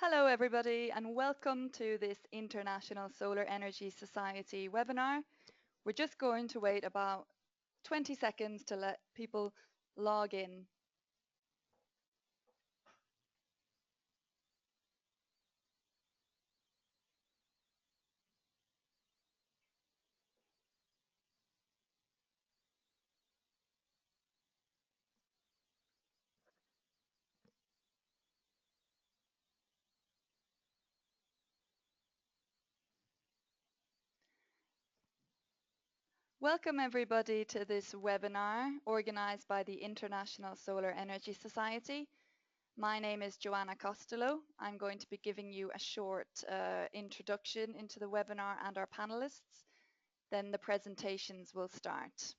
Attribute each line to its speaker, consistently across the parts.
Speaker 1: Hello, everybody, and welcome to this International Solar Energy Society webinar. We're just going to wait about 20 seconds to let people log in. Welcome, everybody, to this webinar organized by the International Solar Energy Society. My name is Joanna Costello. I'm going to be giving you a short introduction into the webinar and our panelists. Then the presentations will start.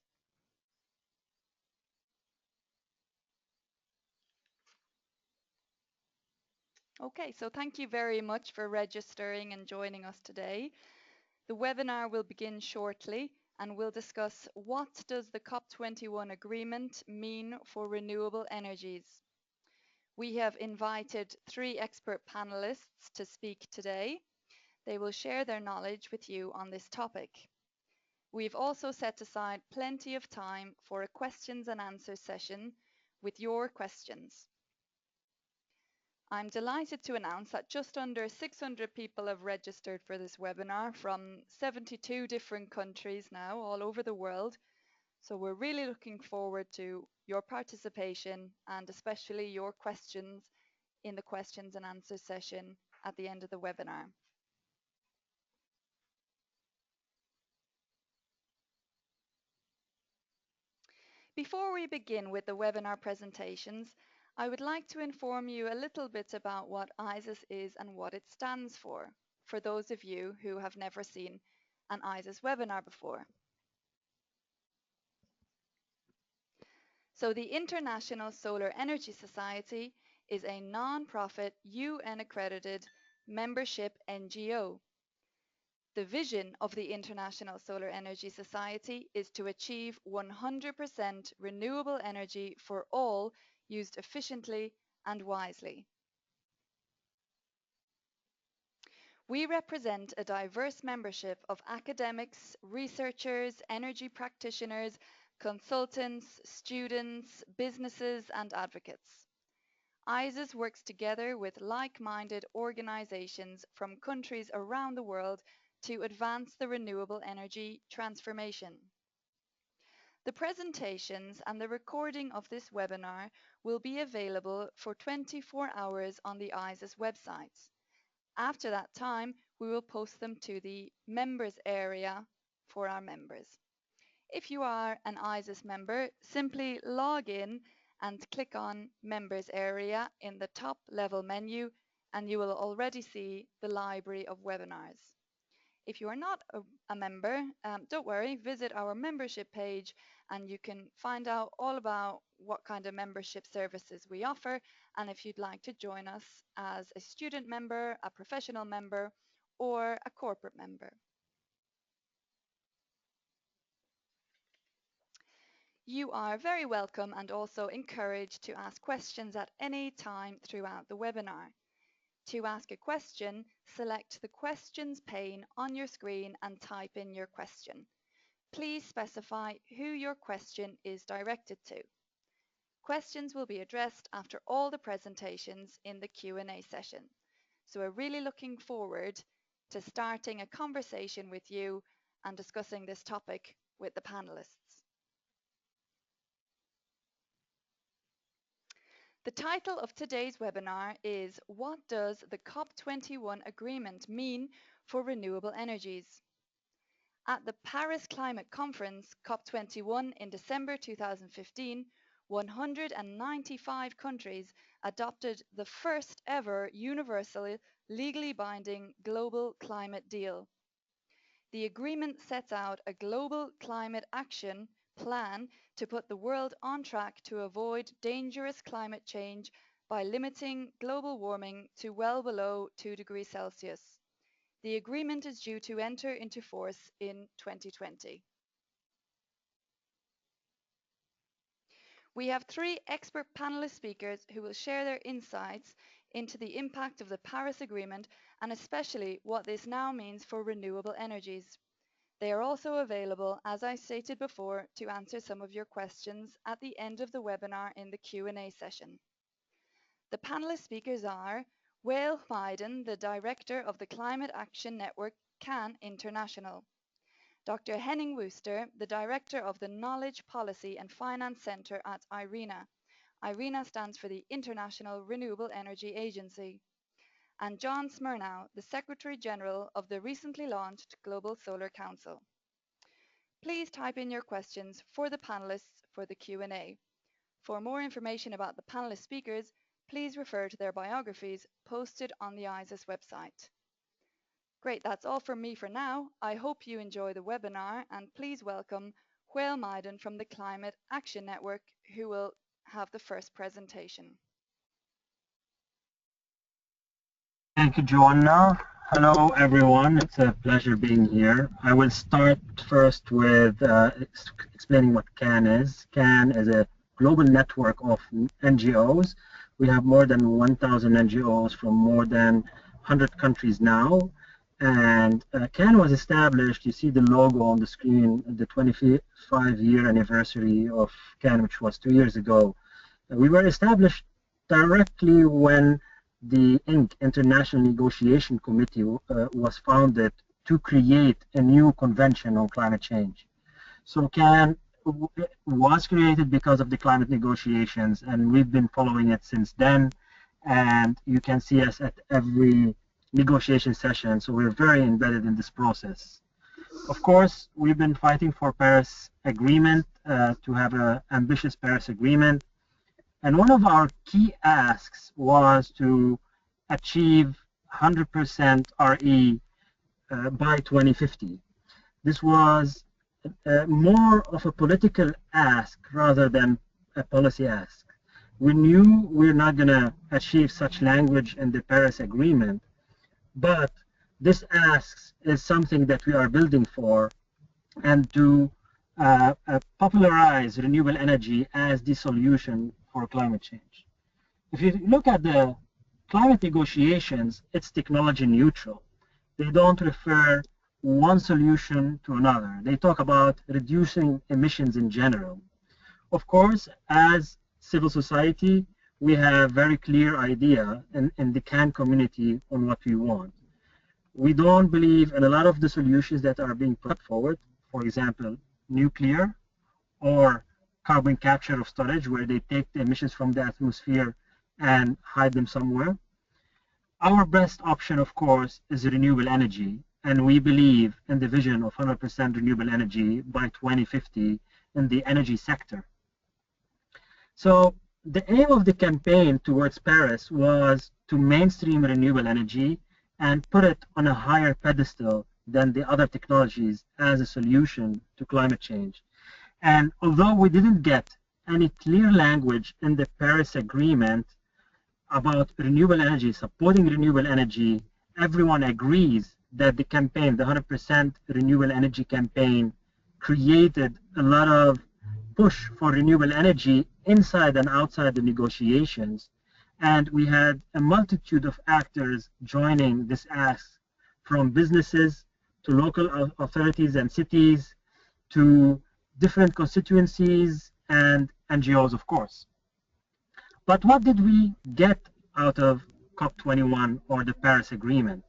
Speaker 1: Okay, so thank you very much for registering and joining us today. The webinar will begin shortly and we'll discuss what does the COP21 agreement mean for renewable energies. We have invited 3 expert panelists to speak today. They will share their knowledge with you on this topic. We've also set aside plenty of time for a questions and answers session with your questions. I'm delighted to announce that just under 600 people have registered for this webinar from 72 different countries now all over the world. So we're really looking forward to your participation and especially your questions in the questions and answers session at the end of the webinar. Before we begin with the webinar presentations, I would like to inform you a little bit about what ISIS is and what it stands for those of you who have never seen an ISIS webinar before. So the International Solar Energy Society is a non-profit UN-accredited membership NGO. The vision of the International Solar Energy Society is to achieve 100% renewable energy for all used efficiently and wisely. We represent a diverse membership of academics, researchers, energy practitioners, consultants, students, businesses, and advocates. ISIS works together with like-minded organizations from countries around the world to advance the renewable energy transformation. The presentations and the recording of this webinar will be available for 24 hours on the ISIS website. After that time, we will post them to the members area for our members. If you are an ISIS member, simply log in and click on members area in the top level menu and you will already see the library of webinars. If you are not a member, don't worry, visit our membership page and you can find out all about what kind of membership services we offer and if you'd like to join us as a student member, a professional member, or a corporate member. You are very welcome and also encouraged to ask questions at any time throughout the webinar. To ask a question, select the questions pane on your screen and type in your question. Please specify who your question is directed to. Questions will be addressed after all the presentations in the Q&A session. So we're really looking forward to starting a conversation with you and discussing this topic with the panelists. The title of today's webinar is What does the COP21 agreement mean for renewable energies? At the Paris Climate Conference COP21 in December 2015, 195 countries adopted the first ever universally legally binding global climate deal. The agreement sets out a global climate action plan to put the world on track to avoid dangerous climate change by limiting global warming to well below 2 degrees Celsius. The agreement is due to enter into force in 2020. We have 3 expert panelist speakers who will share their insights into the impact of the Paris Agreement and especially what this now means for renewable energies. They are also available, as I stated before, to answer some of your questions at the end of the webinar in the Q&A session. The panelist speakers are Wael Maiden, the Director of the Climate Action Network CAN International, Dr. Henning Wooster, the Director of the Knowledge Policy and Finance Centre at IRENA. IRENA stands for the International Renewable Energy Agency, and John Smyrnow, the Secretary General of the recently launched Global Solar Council. Please type in your questions for the panelists for the Q&A. For more information about the panelist speakers, please refer to their biographies posted on the ISIS website. Great, that's all from me for now. I hope you enjoy the webinar, and please welcome Wael Maiden from the Climate Action Network, who will have the first presentation.
Speaker 2: Thank you, Joanna. Hello, everyone. It's a pleasure being here. I will start first with explaining what CAN is. CAN is a global network of NGOs. We have more than 1,000 NGOs from more than 100 countries now. And CAN was established, you see the logo on the screen, the 25-year anniversary of CAN, which was 2 years ago. We were established directly when the International Negotiation Committee was founded to create a new convention on climate change. So CAN was created because of the climate negotiations, and we've been following it since then. And you can see us at every negotiation session, so we're very embedded in this process. Of course, we've been fighting for Paris Agreement, to have an ambitious Paris Agreement. And one of our key asks was to achieve 100% RE by 2050. This was more of a political ask rather than a policy ask. We knew we're not going to achieve such language in the Paris Agreement, but this ask is something that we are building for, and to popularize renewable energy as the solution for climate change. If you look at the climate negotiations, it's technology neutral. They don't refer one solution to another. They talk about reducing emissions in general. Of course, as civil society, we have very clear idea in the CAN community on what we want. We don't believe in a lot of the solutions that are being put forward, for example, nuclear or carbon capture or storage, where they take the emissions from the atmosphere and hide them somewhere. Our best option, of course, is renewable energy, and we believe in the vision of 100% renewable energy by 2050 in the energy sector. So the aim of the campaign towards Paris was to mainstream renewable energy and put it on a higher pedestal than the other technologies as a solution to climate change. And although we didn't get any clear language in the Paris Agreement about renewable energy, supporting renewable energy, everyone agrees that the campaign, the 100% renewable energy campaign, created a lot of push for renewable energy inside and outside the negotiations. And we had a multitude of actors joining this ask, from businesses to local authorities and cities to different constituencies and NGOs, of course. But what did we get out of COP21 or the Paris Agreement?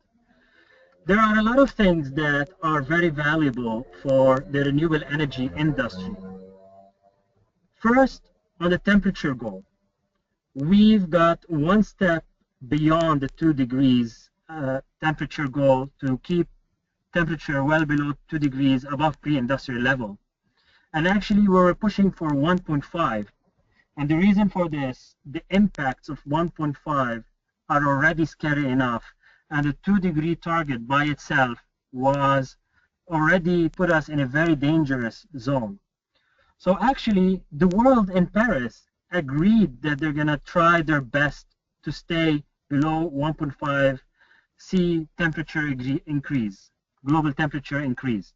Speaker 2: There are a lot of things that are very valuable for the renewable energy industry. First, on the temperature goal, we've got one step beyond the 2 degrees temperature goal to keep temperature well below 2 degrees above pre-industrial level. And actually, we're pushing for 1.5. And the reason for this, the impacts of 1.5 are already scary enough. And the 2-degree target by itself was already put us in a very dangerous zone. So actually, the world in Paris agreed that they're going to try their best to stay below 1.5 C temperature increase, global temperature increase.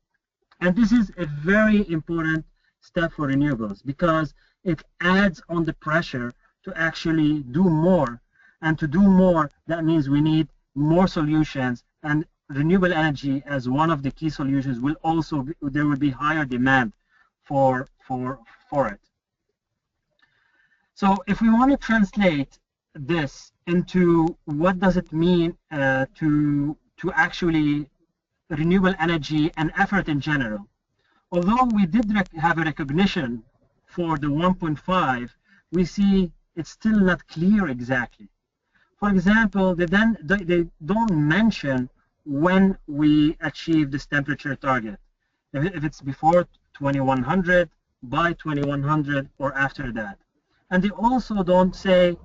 Speaker 2: And this is a very important step for renewables because it adds on the pressure to actually do more And to do more, that means we need more solutions, and renewable energy as one of the key solutions will also be, there will be higher demand for it. So if we want to translate this into what does it mean to actually renewable energy and effort in general, although we did have a recognition for the 1.5, we see it's still not clear exactly. For example, they don't mention when we achieve this temperature target, if it's before 2100, by 2100, or after that. And they also don't say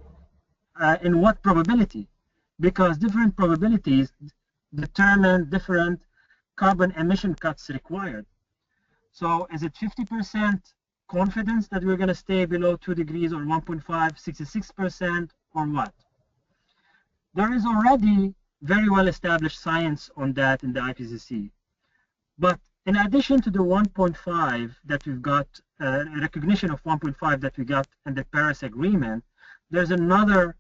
Speaker 2: in what probability, because different probabilities determine different carbon emission cuts required. So is it 50% confidence that we're going to stay below 2 degrees or 1.5, 66%, or what? There is already very well established science on that in the IPCC. But in addition to the 1.5 that we've got, recognition of 1.5 that we got in the Paris Agreement, there's another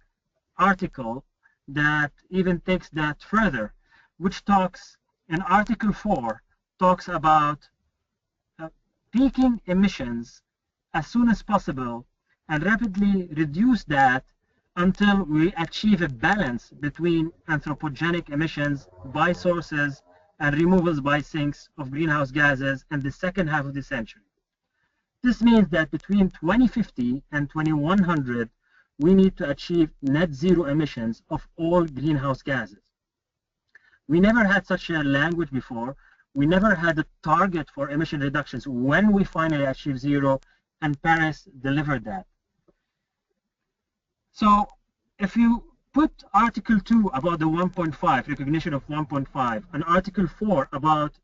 Speaker 2: article that even takes that further, which talks, in Article 4, talks about peaking emissions as soon as possible and rapidly reduce that until we achieve a balance between anthropogenic emissions by sources and removals by sinks of greenhouse gases in the second half of the century. This means that between 2050 and 2100, we need to achieve net zero emissions of all greenhouse gases. We never had such a language before. We never had a target for emission reductions when we finally achieve zero, and Paris delivered that. So if you put Article 2 about the 1.5, recognition of 1.5, and Article 4 about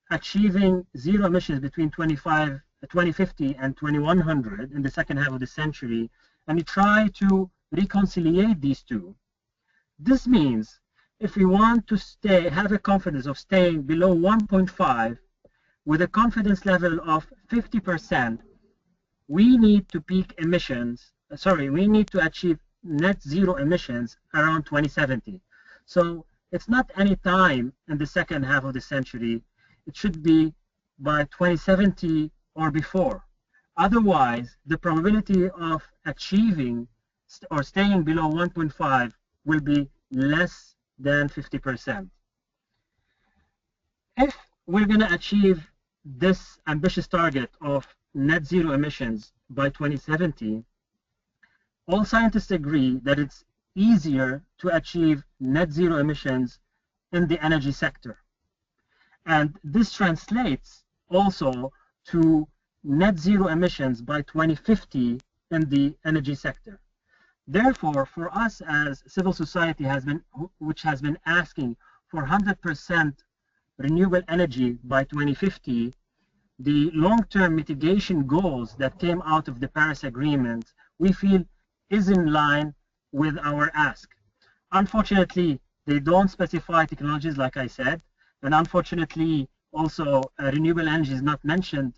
Speaker 2: achieving zero emissions between 2050 and 2100 in the second half of the century, and you try to reconciliate these two, this means if we want to have a confidence of staying below 1.5 with a confidence level of 50%, we need to we need to achieve net zero emissions around 2070. So it's not any time in the second half of the century. It should be by 2070 or before. Otherwise, the probability of achieving or staying below 1.5 will be less than 50%. If we're going to achieve this ambitious target of net zero emissions by 2070, all scientists agree that it's easier to achieve net zero emissions in the energy sector. And this translates also to net zero emissions by 2050 in the energy sector. Therefore, for us as civil society which has been asking for 100% renewable energy by 2050, the long-term mitigation goals that came out of the Paris Agreement, we feel is in line with our ask. Unfortunately, they don't specify technologies, like I said, and unfortunately, also renewable energy is not mentioned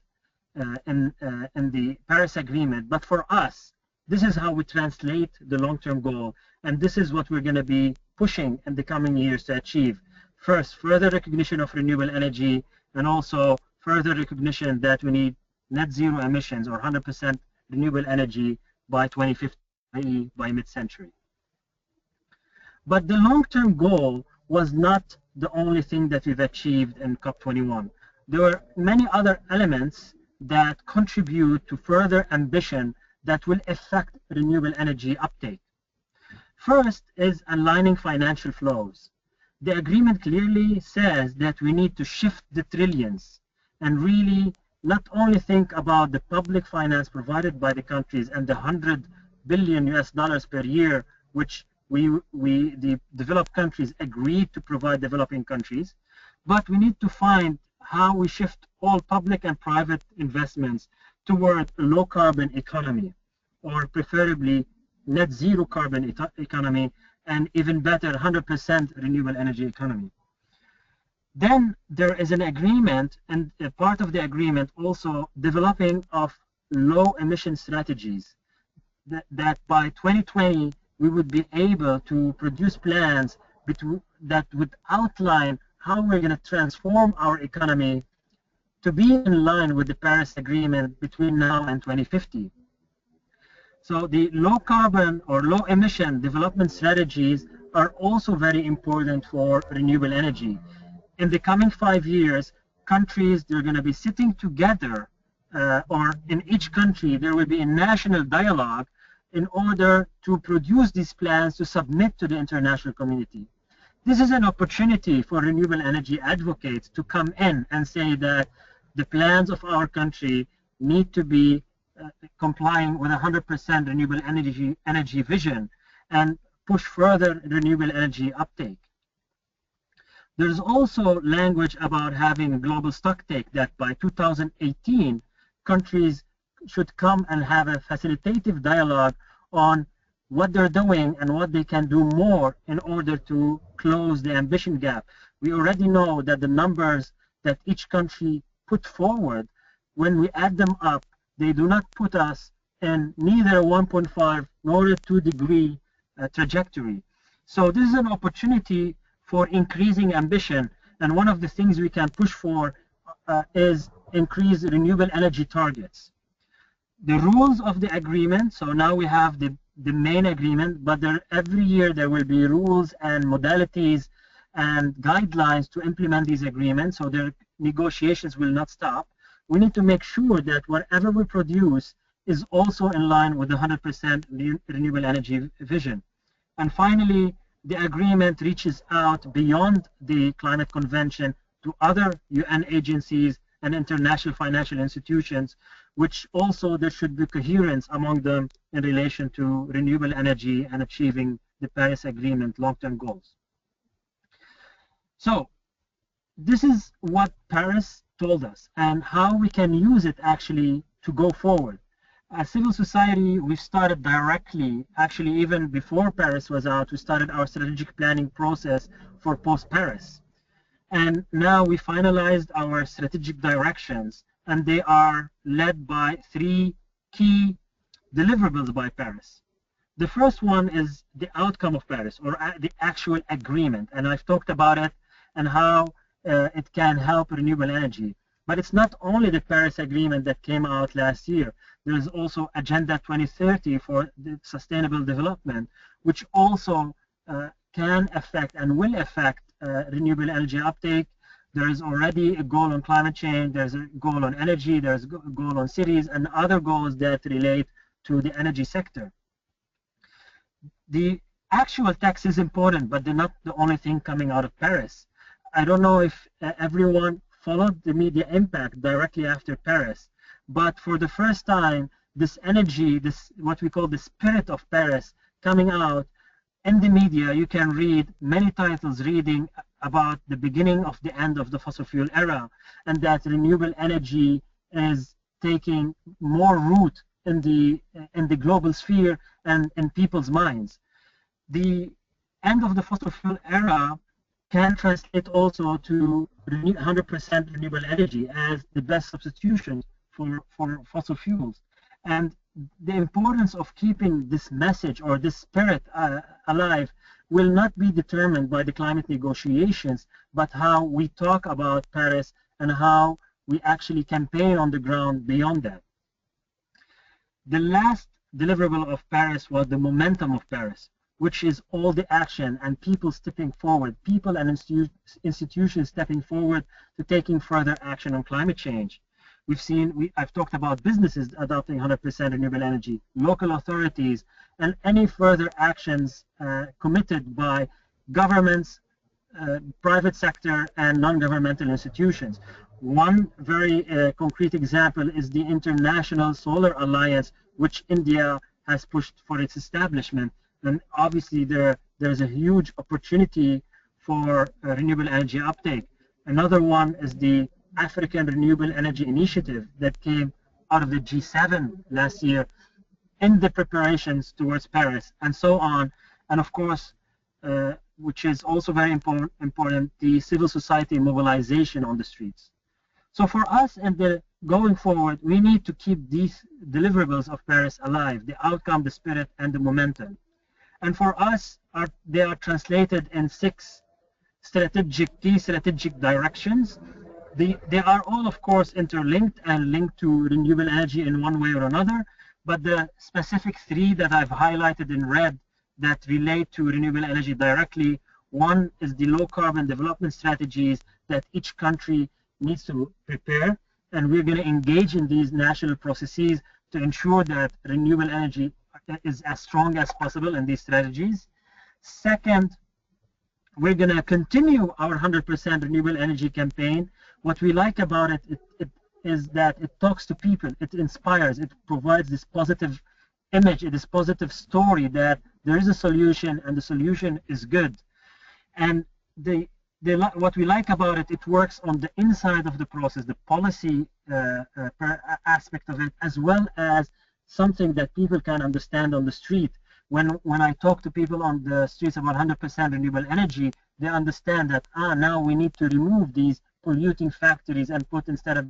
Speaker 2: in the Paris Agreement. But for us, this is how we translate the long-term goal, and this is what we're going to be pushing in the coming years to achieve. First, further recognition of renewable energy, and also further recognition that we need net zero emissions or 100% renewable energy by 2050, i.e. by mid-century. But the long-term goal was not the only thing that we've achieved in COP21. There were many other elements that contribute to further ambition that will affect renewable energy uptake. First is aligning financial flows. The agreement clearly says that we need to shift the trillions and really not only think about the public finance provided by the countries and the $100 billion US per year, which the developed countries agreed to provide developing countries, but we need to find how we shift all public and private investments toward a low carbon economy, or preferably net zero carbon economy, and even better 100% renewable energy economy. Then there is an agreement, and a part of the agreement also developing of low emission strategies that by 2020 we would be able to produce plans that would outline how we're going to transform our economy to be in line with the Paris Agreement between now and 2050. So the low carbon or low emission development strategies are also very important for renewable energy. In the coming 5 years, countries, they're going to be sitting together, or in each country, there will be a national dialogue in order to produce these plans to submit to the international community. This is an opportunity for renewable energy advocates to come in and say that the plans of our country need to be complying with 100% renewable energy vision and push further renewable energy uptake. There's also language about having a global stocktake that by 2018, countries should come and have a facilitative dialogue on what they're doing and what they can do more in order to close the ambition gap. We already know that the numbers that each country put forward, when we add them up, they do not put us in neither a 1.5 nor a 2-degree trajectory. So this is an opportunity for increasing ambition, and one of the things we can push for is increase renewable energy targets. The rules of the agreement, so now we have the main agreement, but every year there will be rules and modalities and guidelines to implement these agreements, so their negotiations will not stop. We need to make sure that whatever we produce is also in line with the 100% renewable energy vision. And finally, the agreement reaches out beyond the climate convention to other UN agencies and international financial institutions, which also there should be coherence among them in relation to renewable energy and achieving the Paris Agreement long-term goals. So this is what Paris told us and how we can use it actually to go forward. As civil society, we started directly, actually even before Paris was out, we started our strategic planning process for post-Paris. And now we finalized our strategic directions, and they are led by 3 key deliverables by Paris. The first one is the outcome of Paris, or the actual agreement, and I've talked about it and how it can help renewable energy. But it's not only the Paris Agreement that came out last year. There is also Agenda 2030 for the sustainable development, which also can affect and will affect renewable energy uptake. There is already a goal on climate change, there's a goal on energy, there's a goal on cities, and other goals that relate to the energy sector. The actual text is important, but they're not the only thing coming out of Paris. I don't know if everyone followed the media impact directly after Paris, but for the first time, this energy, this what we call the spirit of Paris, coming out in the media. You can read many titles reading about the beginning of the end of the fossil fuel era, and that renewable energy is taking more root in the global sphere and in people's minds. The end of the fossil fuel era can translate also to 100% renewable energy as the best substitution for fossil fuels. And the importance of keeping this message or this spirit alive will not be determined by the climate negotiations, but how we talk about Paris and how we actually campaign on the ground beyond that. The last deliverable of Paris was the momentum of Paris, which is all the action and people stepping forward, people and institutions stepping forward to taking further action on climate change. We've seen, I've talked about businesses adopting 100% renewable energy, local authorities, and any further actions committed by governments, private sector, and non-governmental institutions. One very concrete example is the International Solar Alliance, which India has pushed for its establishment. And obviously there's a huge opportunity for renewable energy uptake. Another one is the African Renewable Energy Initiative that came out of the G7 last year in the preparations towards Paris, and so on. And of course, which is also very important, the civil society mobilization on the streets. So for us and going forward, we need to keep these deliverables of Paris alive, the outcome, the spirit, and the momentum. And for us, they are translated in 6 key strategic directions. They are all, of course, interlinked and linked to renewable energy in one way or another, but the specific 3 that I've highlighted in red that relate to renewable energy directly, one is the low carbon development strategies that each country needs to prepare, and we're going to engage in these national processes to ensure that renewable energy is as strong as possible in these strategies. Second, we're going to continue our 100% renewable energy campaign. What we like about it is that it talks to people, it inspires, it provides this positive image, this positive story that there is a solution and the solution is good. And what we like about it, it works on the inside of the process, the policy aspect of it, as well as something that people can understand on the street. When I talk to people on the streets about 100% renewable energy, they understand that now we need to remove these polluting factories and put instead of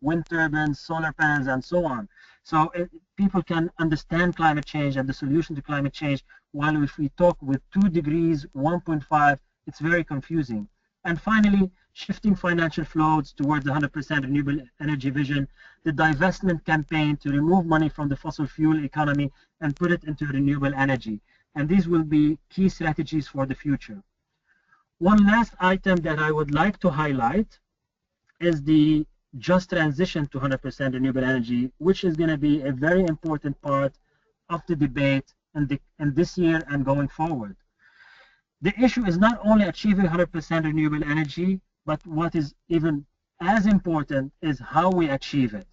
Speaker 2: wind turbines, solar panels, and so on. So people can understand climate change and the solution to climate change, while if we talk with 2 degrees, 1.5, it's very confusing. And finally, shifting financial flows towards the 100% renewable energy vision, the divestment campaign to remove money from the fossil fuel economy and put it into renewable energy. And these will be key strategies for the future. One last item that I would like to highlight is the just transition to 100% renewable energy, which is going to be a very important part of the debate in this year and going forward. The issue is not only achieving 100% renewable energy, but what is even as important is how we achieve it.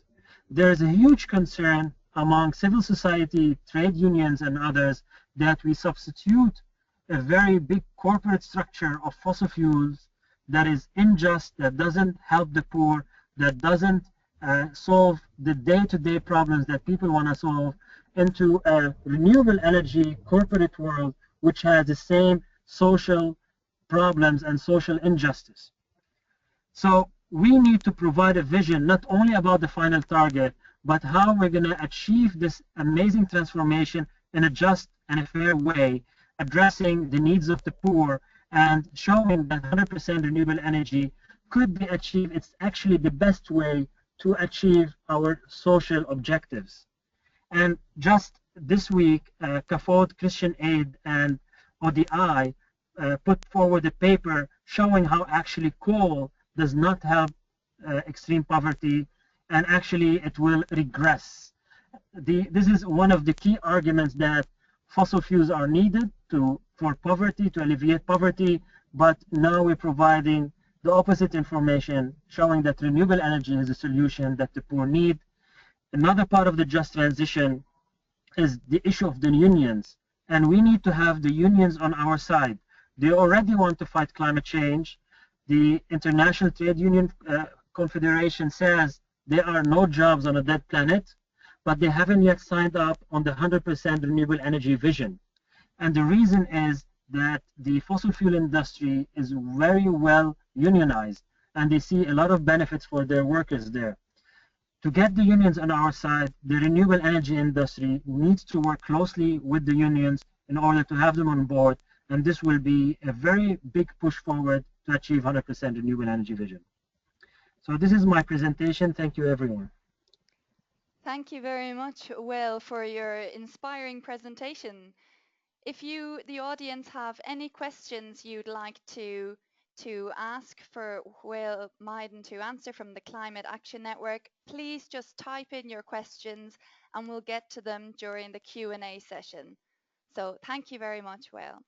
Speaker 2: There is a huge concern among civil society, trade unions, and others that we substitute a very big corporate structure of fossil fuels that is unjust, that doesn't help the poor, that doesn't solve the day-to-day problems that people want to solve, into a renewable energy corporate world which has the same social problems and social injustice. So we need to provide a vision not only about the final target, but how we're going to achieve this amazing transformation in a just and a fair way, addressing the needs of the poor and showing that 100% renewable energy could be achieved. It's actually the best way to achieve our social objectives. And just this week, CAFOD, Christian Aid, and ODI put forward a paper showing how actually coal does not help extreme poverty, and actually it will regress. This is one of the key arguments that fossil fuels are needed for poverty, to alleviate poverty, but now we're providing the opposite information, showing that renewable energy is a solution that the poor need. Another part of the just transition is the issue of the unions, and we need to have the unions on our side. They already want to fight climate change. The International Trade Union Confederation says there are no jobs on a dead planet, but they haven't yet signed up on the 100% renewable energy vision. And the reason is that the fossil fuel industry is very well unionized, and they see a lot of benefits for their workers there. To get the unions on our side, the renewable energy industry needs to work closely with the unions in order to have them on board, and this will be a very big push forward to achieve 100% renewable energy vision. So this is my presentation. Thank you, everyone.
Speaker 1: Thank you very much, Will, for your inspiring presentation. If you, the audience, have any questions you'd like to ask for Will Meiden to answer from the Climate Action Network, please just type in your questions and we'll get to them during the Q&A session. So thank you very much, Will.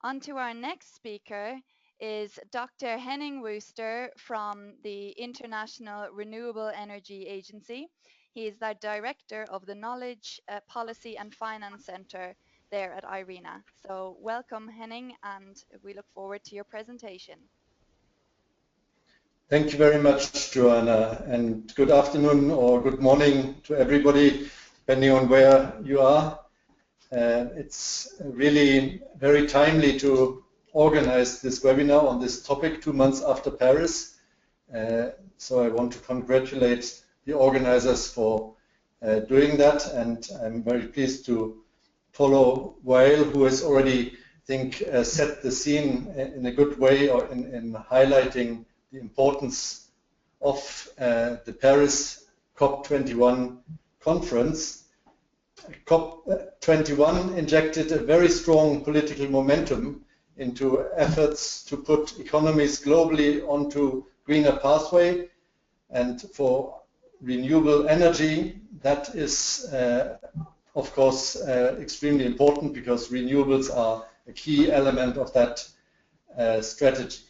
Speaker 1: On to our next speaker is Dr. Henning Wooster from the International Renewable Energy Agency. He is the director of the Knowledge, Policy and Finance Center there at IRENA. So welcome, Henning, and we look forward to your presentation.
Speaker 3: Thank you very much, Joanna, and good afternoon or good morning to everybody, depending on where you are. It's really very timely to organize this webinar on this topic 2 months after Paris. So I want to congratulate the organizers for doing that, and I'm very pleased to follow Wael, who has already, I think, set the scene in a good way, or in highlighting the importance of the Paris COP21 conference. COP21 injected a very strong political momentum into efforts to put economies globally onto greener pathway, and for renewable energy, that is of course extremely important, because renewables are a key element of that strategy.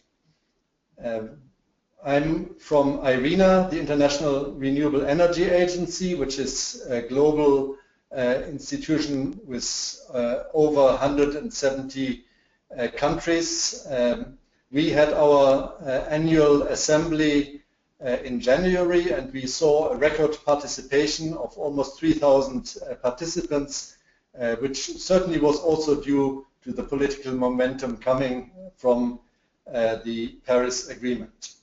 Speaker 3: I'm from IRENA, the International Renewable Energy Agency, which is a global institution with over 170 countries. We had our annual assembly in January, and we saw a record participation of almost 3,000 participants, which certainly was also due to the political momentum coming from the Paris Agreement.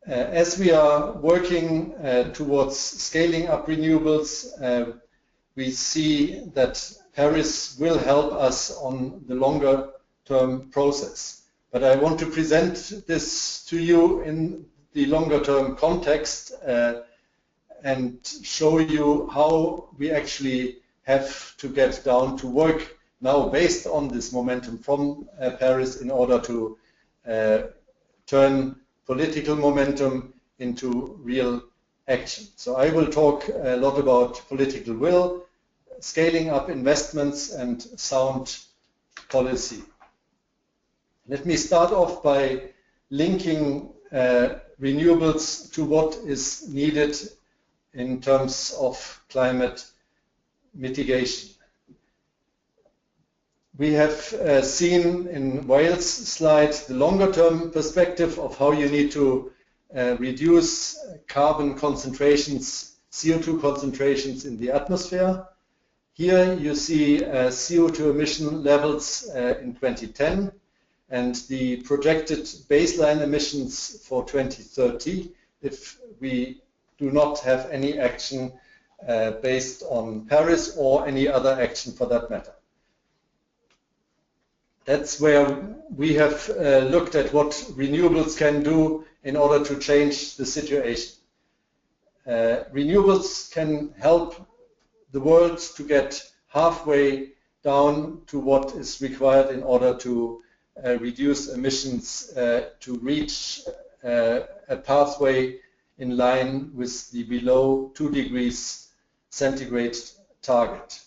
Speaker 3: As we are working towards scaling up renewables, we see that Paris will help us on the longer term process. But I want to present this to you in the longer term context and show you how we actually have to get down to work now based on this momentum from Paris in order to turn political momentum into real action. So I will talk a lot about political will, scaling up investments, and sound policy. Let me start off by linking renewables to what is needed in terms of climate mitigation. We have seen in Wael's slide the longer-term perspective of how you need to reduce carbon concentrations, CO2 concentrations in the atmosphere. Here you see CO2 emission levels in 2010 and the projected baseline emissions for 2030 if we do not have any action based on Paris or any other action for that matter. That's where we have looked at what renewables can do in order to change the situation. Renewables can help the world to get halfway down to what is required in order to reduce emissions to reach a pathway in line with the below 2 degrees centigrade target.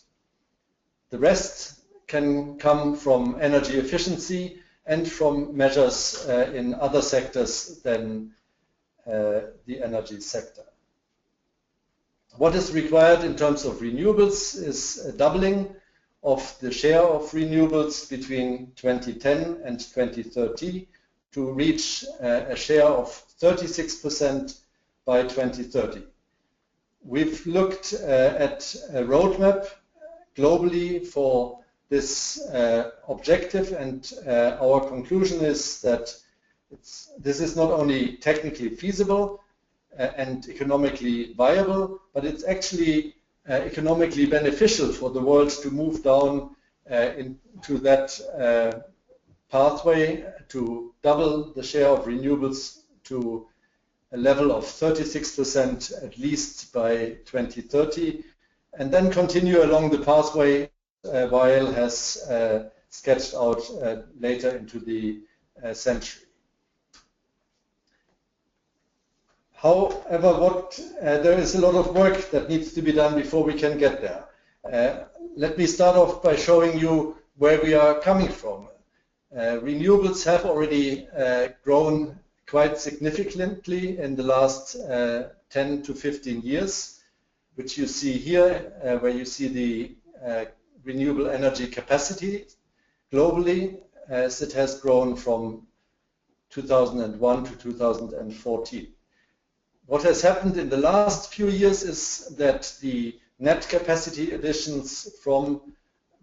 Speaker 3: The rest can come from energy efficiency and from measures in other sectors than the energy sector. What is required in terms of renewables is a doubling of the share of renewables between 2010 and 2030 to reach a share of 36% by 2030. We've looked at a roadmap globally for this objective, and our conclusion is that this is not only technically feasible and economically viable, but it's actually economically beneficial for the world to move down into that pathway to double the share of renewables to a level of 36% at least by 2030, and then continue along the pathway Wael has sketched out later into the century. However, there is a lot of work that needs to be done before we can get there. Let me start off by showing you where we are coming from. Renewables have already grown quite significantly in the last 10 to 15 years, which you see here, where you see the renewable energy capacity globally as it has grown from 2001 to 2014. What has happened in the last few years is that the net capacity additions from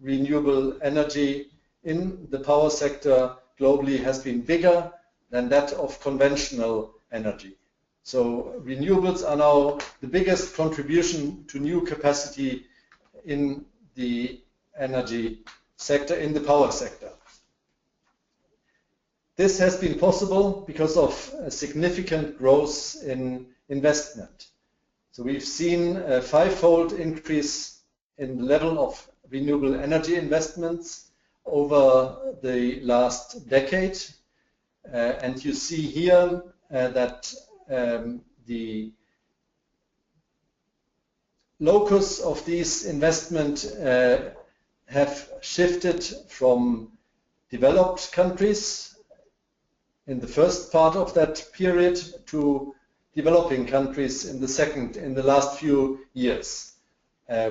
Speaker 3: renewable energy in the power sector globally has been bigger than that of conventional energy. So renewables are now the biggest contribution to new capacity in the energy sector, in the power sector. This has been possible because of a significant growth in investment. So we've seen a five-fold increase in the level of renewable energy investments over the last decade. And you see here that the locus of these investments have shifted from developed countries in the first part of that period to developing countries in the last few years.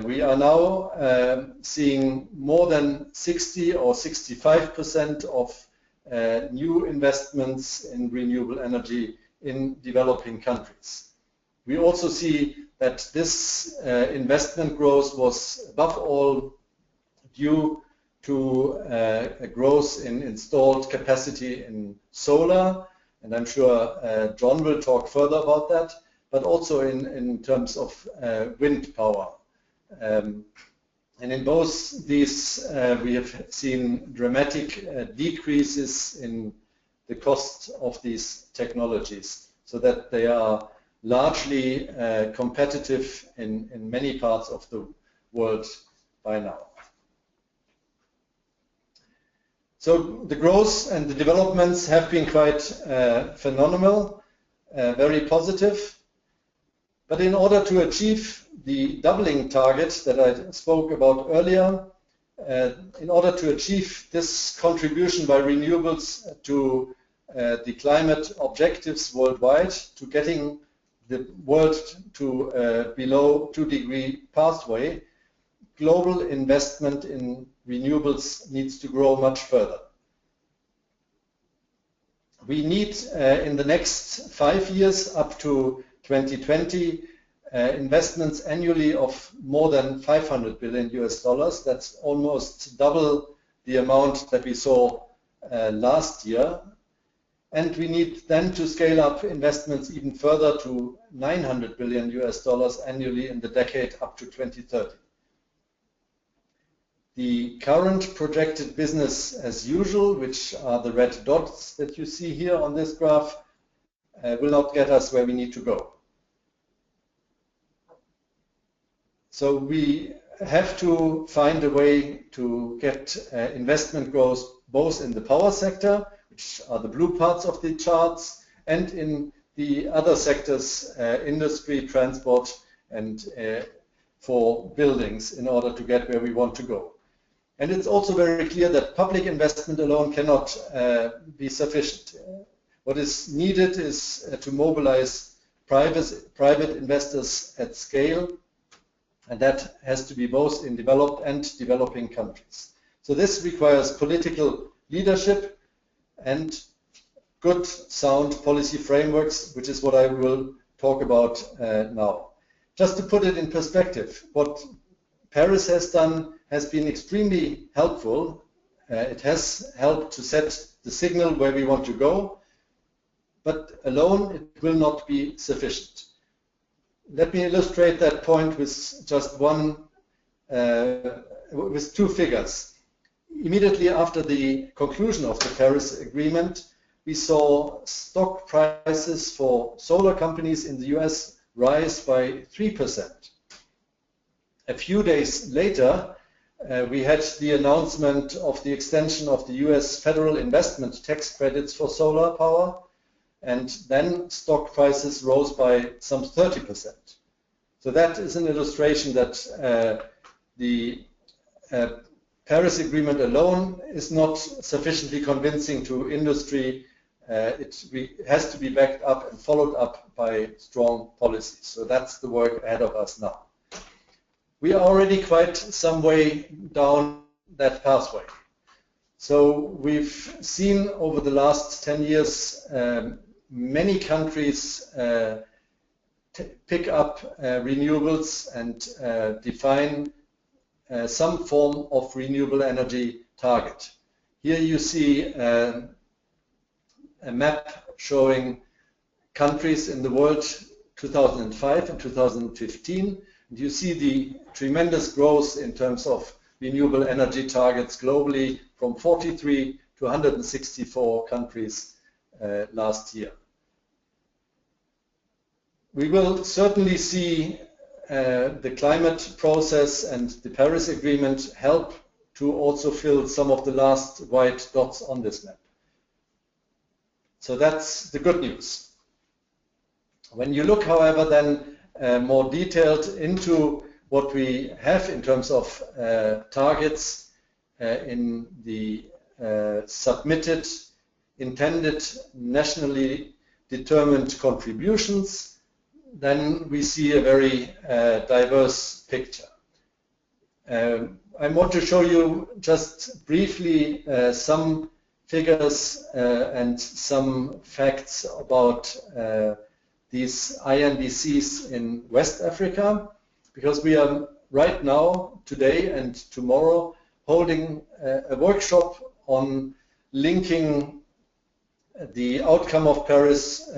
Speaker 3: We are now seeing more than 60 or 65% of new investments in renewable energy in developing countries. We also see that this investment growth was above all due to a growth in installed capacity in solar, and I'm sure John will talk further about that, but also in terms of wind power. And in both these, we have seen dramatic decreases in the cost of these technologies, so that they are largely competitive in many parts of the world by now. So the growth and the developments have been quite phenomenal, very positive. But in order to achieve the doubling target that I spoke about earlier, in order to achieve this contribution by renewables to the climate objectives worldwide, to getting the world to below 2-degree pathway, global investment in renewables needs to grow much further. We need in the next 5 years up to 2020 investments annually of more than $500 billion US. That's almost double the amount that we saw last year. And we need then to scale up investments even further to $900 billion US annually in the decade up to 2030. The current projected business as usual, which are the red dots that you see here on this graph, will not get us where we need to go. So we have to find a way to get investment growth both in the power sector, which are the blue parts of the charts, and in the other sectors, industry, transport, and for buildings, in order to get where we want to go. And it's also very clear that public investment alone cannot be sufficient. What is needed is to mobilize private investors at scale, and that has to be both in developed and developing countries. So this requires political leadership and good, sound policy frameworks, which is what I will talk about now. Just to put it in perspective, what Paris has done has been extremely helpful. It has helped to set the signal where we want to go, but alone it will not be sufficient. Let me illustrate that point with just with two figures. Immediately after the conclusion of the Paris Agreement, we saw stock prices for solar companies in the US rise by 3%. A few days later, we had the announcement of the extension of the US federal investment tax credits for solar power, and then stock prices rose by some 30%. So that is an illustration that the Paris Agreement alone is not sufficiently convincing to industry. It has to be backed up and followed up by strong policies. So that's the work ahead of us now. We are already quite some way down that pathway. So we've seen over the last 10 years many countries pick up renewables and define some form of renewable energy target. Here you see a map showing countries in the world 2005 and 2015. And you see the tremendous growth in terms of renewable energy targets globally from 43 to 164 countries last year. We will certainly see the climate process and the Paris Agreement help to also fill some of the last white dots on this map. So that's the good news. When you look, however, then more detailed into what we have in terms of targets in the submitted, intended, nationally determined contributions, then we see a very diverse picture. I want to show you just briefly some figures and some facts about these INDCs in West Africa, because we are right now, today and tomorrow, holding a workshop on linking the outcome of Paris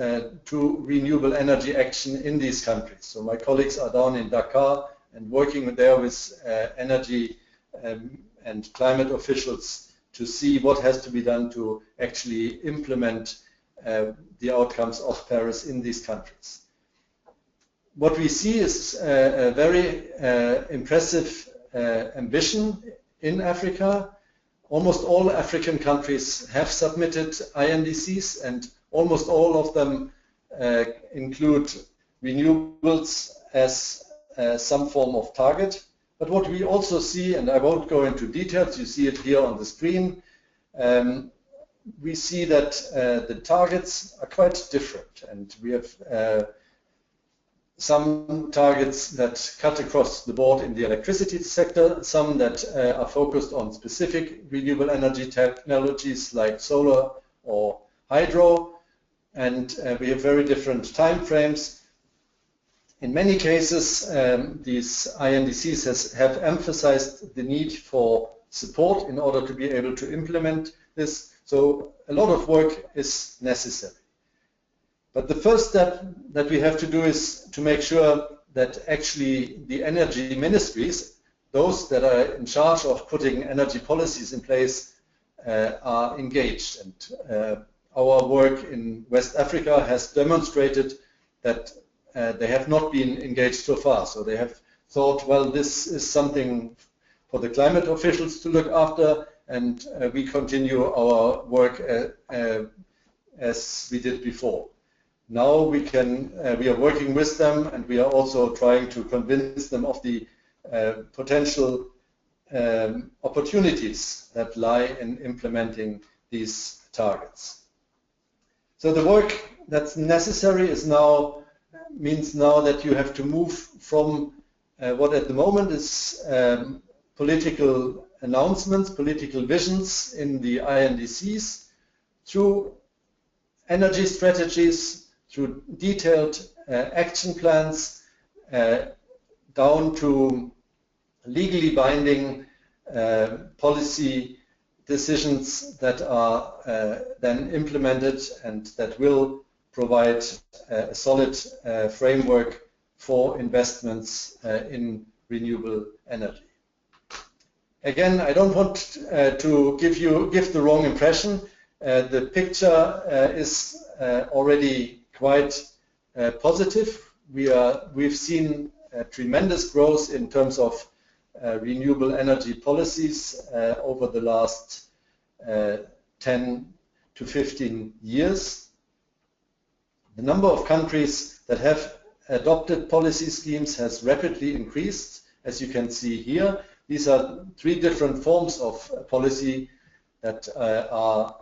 Speaker 3: to renewable energy action in these countries. So my colleagues are down in Dakar and working there with energy and climate officials to see what has to be done to actually implement the outcomes of Paris in these countries. What we see is a very impressive ambition in Africa. Almost all African countries have submitted INDCs, and almost all of them include renewables as some form of target. But what we also see, and I won't go into details, you see it here on the screen, we see that the targets are quite different, and we have some targets that cut across the board in the electricity sector, some that are focused on specific renewable energy technologies like solar or hydro, and we have very different time frames. In many cases, these INDCs have emphasized the need for support in order to be able to implement this, so a lot of work is necessary. But the first step that we have to do is to make sure that actually the energy ministries, those that are in charge of putting energy policies in place, are engaged. And our work in West Africa has demonstrated that they have not been engaged so far. So they have thought, well, this is something for the climate officials to look after, and we continue our work as we did before. Now we are working with them, and we are also trying to convince them of the potential opportunities that lie in implementing these targets. So the work that's necessary means now that you have to move from what at the moment is political announcements, political visions in the INDCs, through energy strategies, through detailed action plans, down to legally binding policy decisions that are then implemented and that will provide a solid framework for investments in renewable energy. Again, I don't want to give the wrong impression. The picture is already quite positive. We've seen tremendous growth in terms of renewable energy policies over the last 10 to 15 years. The number of countries that have adopted policy schemes has rapidly increased, as you can see here. These are three different forms of policy that are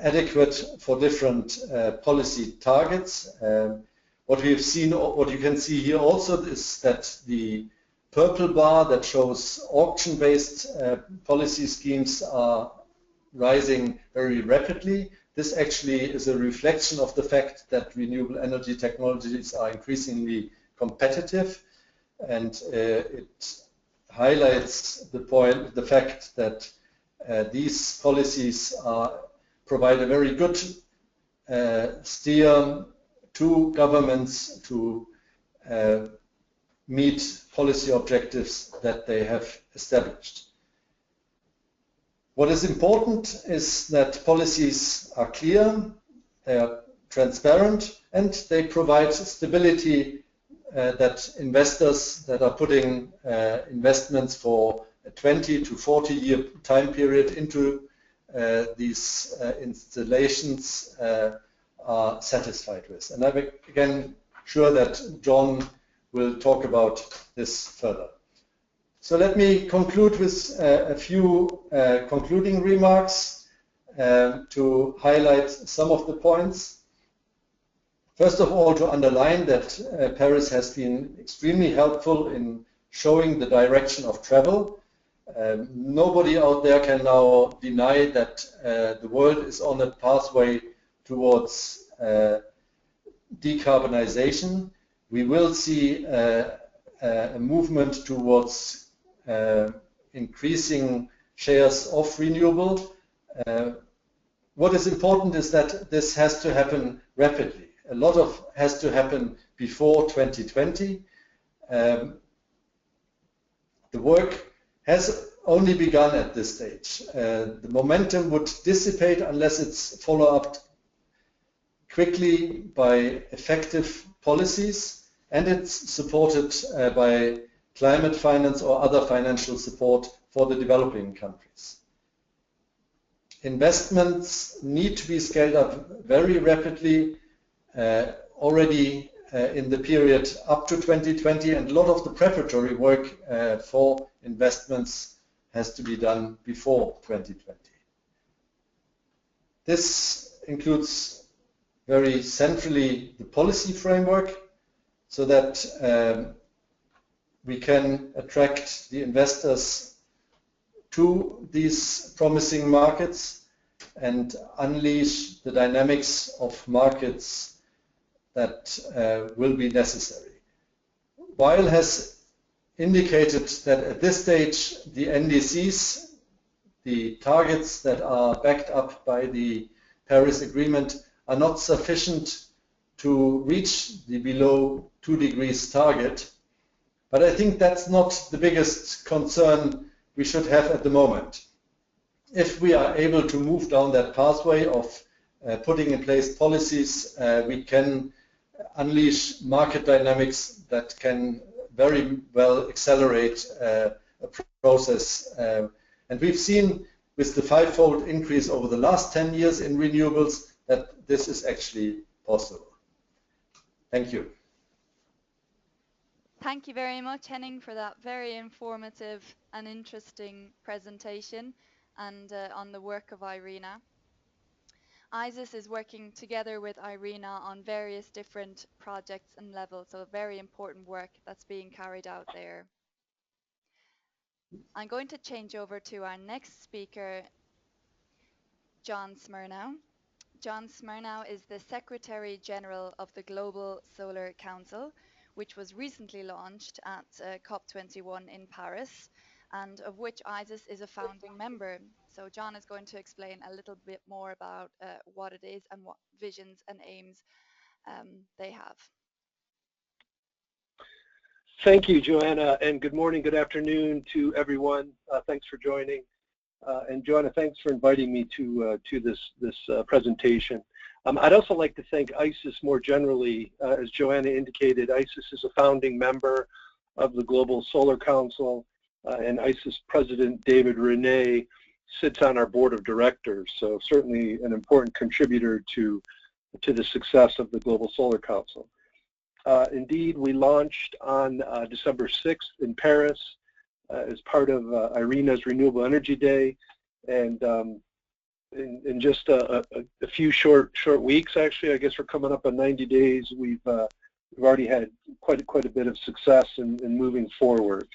Speaker 3: adequate for different policy targets. What you can see here also is that the purple bar that shows auction-based policy schemes are rising very rapidly. This actually is a reflection of the fact that renewable energy technologies are increasingly competitive, and it highlights the fact that these policies provide a very good steer to governments to meet policy objectives that they have established. What is important is that policies are clear, they are transparent, and they provide stability that investors that are putting investments for a 20 to 40 year time period into these installations are satisfied with. And I'm again sure that John will talk about this further. So let me conclude with a few concluding remarks to highlight some of the points. First of all, to underline that Paris has been extremely helpful in showing the direction of travel. Nobody out there can now deny that the world is on a pathway towards decarbonization. We will see a movement towards increasing shares of renewable. What is important is that this has to happen rapidly. A lot has to happen before 2020. The work has only begun at this stage. The momentum would dissipate unless it's followed up quickly by effective policies, and it's supported by climate finance or other financial support for the developing countries. Investments need to be scaled up very rapidly already in the period up to 2020, and a lot of the preparatory work for investments has to be done before 2020. This includes very centrally the policy framework so that we can attract the investors to these promising markets and unleash the dynamics of markets that will be necessary. Weil has indicated that at this stage the NDCs, the targets that are backed up by the Paris Agreement, are not sufficient to reach the below 2 degrees target. But I think that's not the biggest concern we should have at the moment. If we are able to move down that pathway of putting in place policies, we can unleash market dynamics that can very well accelerate a process. And we've seen with the 5-fold increase over the last 10 years in renewables that this is actually possible. Thank you.
Speaker 1: Thank you very much, Henning, for that very informative and interesting presentation and on the work of IRENA. ISIS is working together with IRENA on various different projects and levels, so very important work that's being carried out there. I'm going to change over to our next speaker, John Smirnow. John Smirnow is the Secretary General of the Global Solar Council, which was recently launched at COP21 in Paris, and of which ISIS is a founding member. So John is going to explain a little bit more about what it is and what visions and aims they have.
Speaker 4: Thank you, Joanna, and good morning, good afternoon to everyone. Thanks for joining. And Joanna, thanks for inviting me to this presentation. I'd also like to thank ISIS more generally. As Joanna indicated, ISIS is a founding member of the Global Solar Council, and ISIS President David Rene sits on our board of directors, so certainly an important contributor to the success of the Global Solar Council. Indeed, we launched on December 6th in Paris as part of IRENA's Renewable Energy Day, and in just a few short weeks, actually, I guess we're coming up on 90 days, we've already had quite a bit of success in moving forward.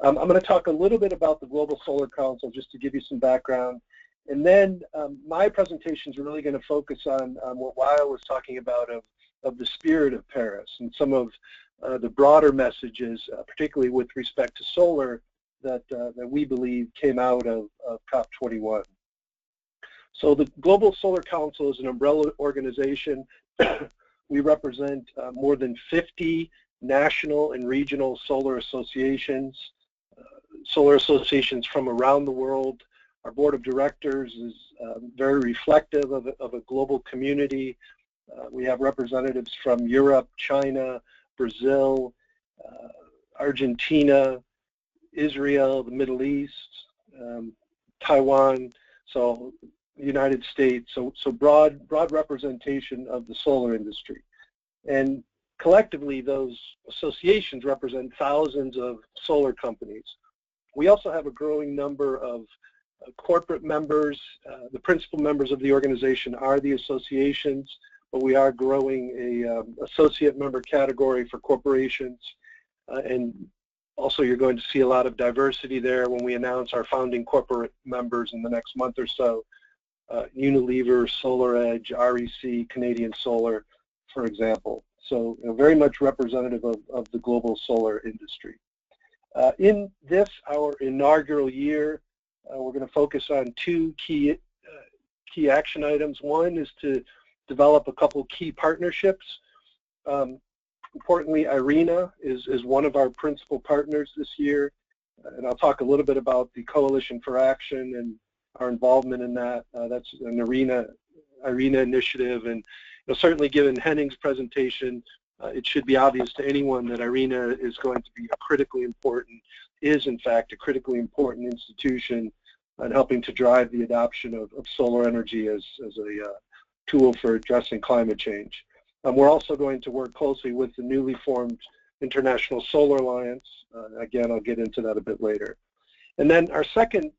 Speaker 4: I'm going to talk a little bit about the Global Solar Council just to give you some background, and then my presentation is really going to focus on what Weil was talking about of the spirit of Paris and some of the broader messages, particularly with respect to solar, that we believe came out of COP21. So the Global Solar Council is an umbrella organization. We represent more than 50 national and regional solar associations from around the world, Our board of directors is very reflective of a global community. We have representatives from Europe, China, Brazil, Argentina, Israel, the Middle East, Taiwan, so the United States, so broad representation of the solar industry. And collectively, those associations represent thousands of solar companies. We also have a growing number of corporate members. The principal members of the organization are the associations, but we are growing a associate member category for corporations. And also you're going to see a lot of diversity there when we announce our founding corporate members in the next month or so. Unilever, SolarEdge, REC, Canadian Solar, for example. So very much representative of the global solar industry. In this, our inaugural year, we're going to focus on two key action items. One is to develop a couple key partnerships. Importantly, IRENA is one of our principal partners this year, and I'll talk a little bit about the Coalition for Action and our involvement in that. That's an IRENA initiative, and certainly given Henning's presentation, it should be obvious to anyone that IRENA is going to be is in fact a critically important institution in helping to drive the adoption of solar energy as a tool for addressing climate change. We're also going to work closely with the newly formed International Solar Alliance. Again, I'll get into that a bit later. And then our second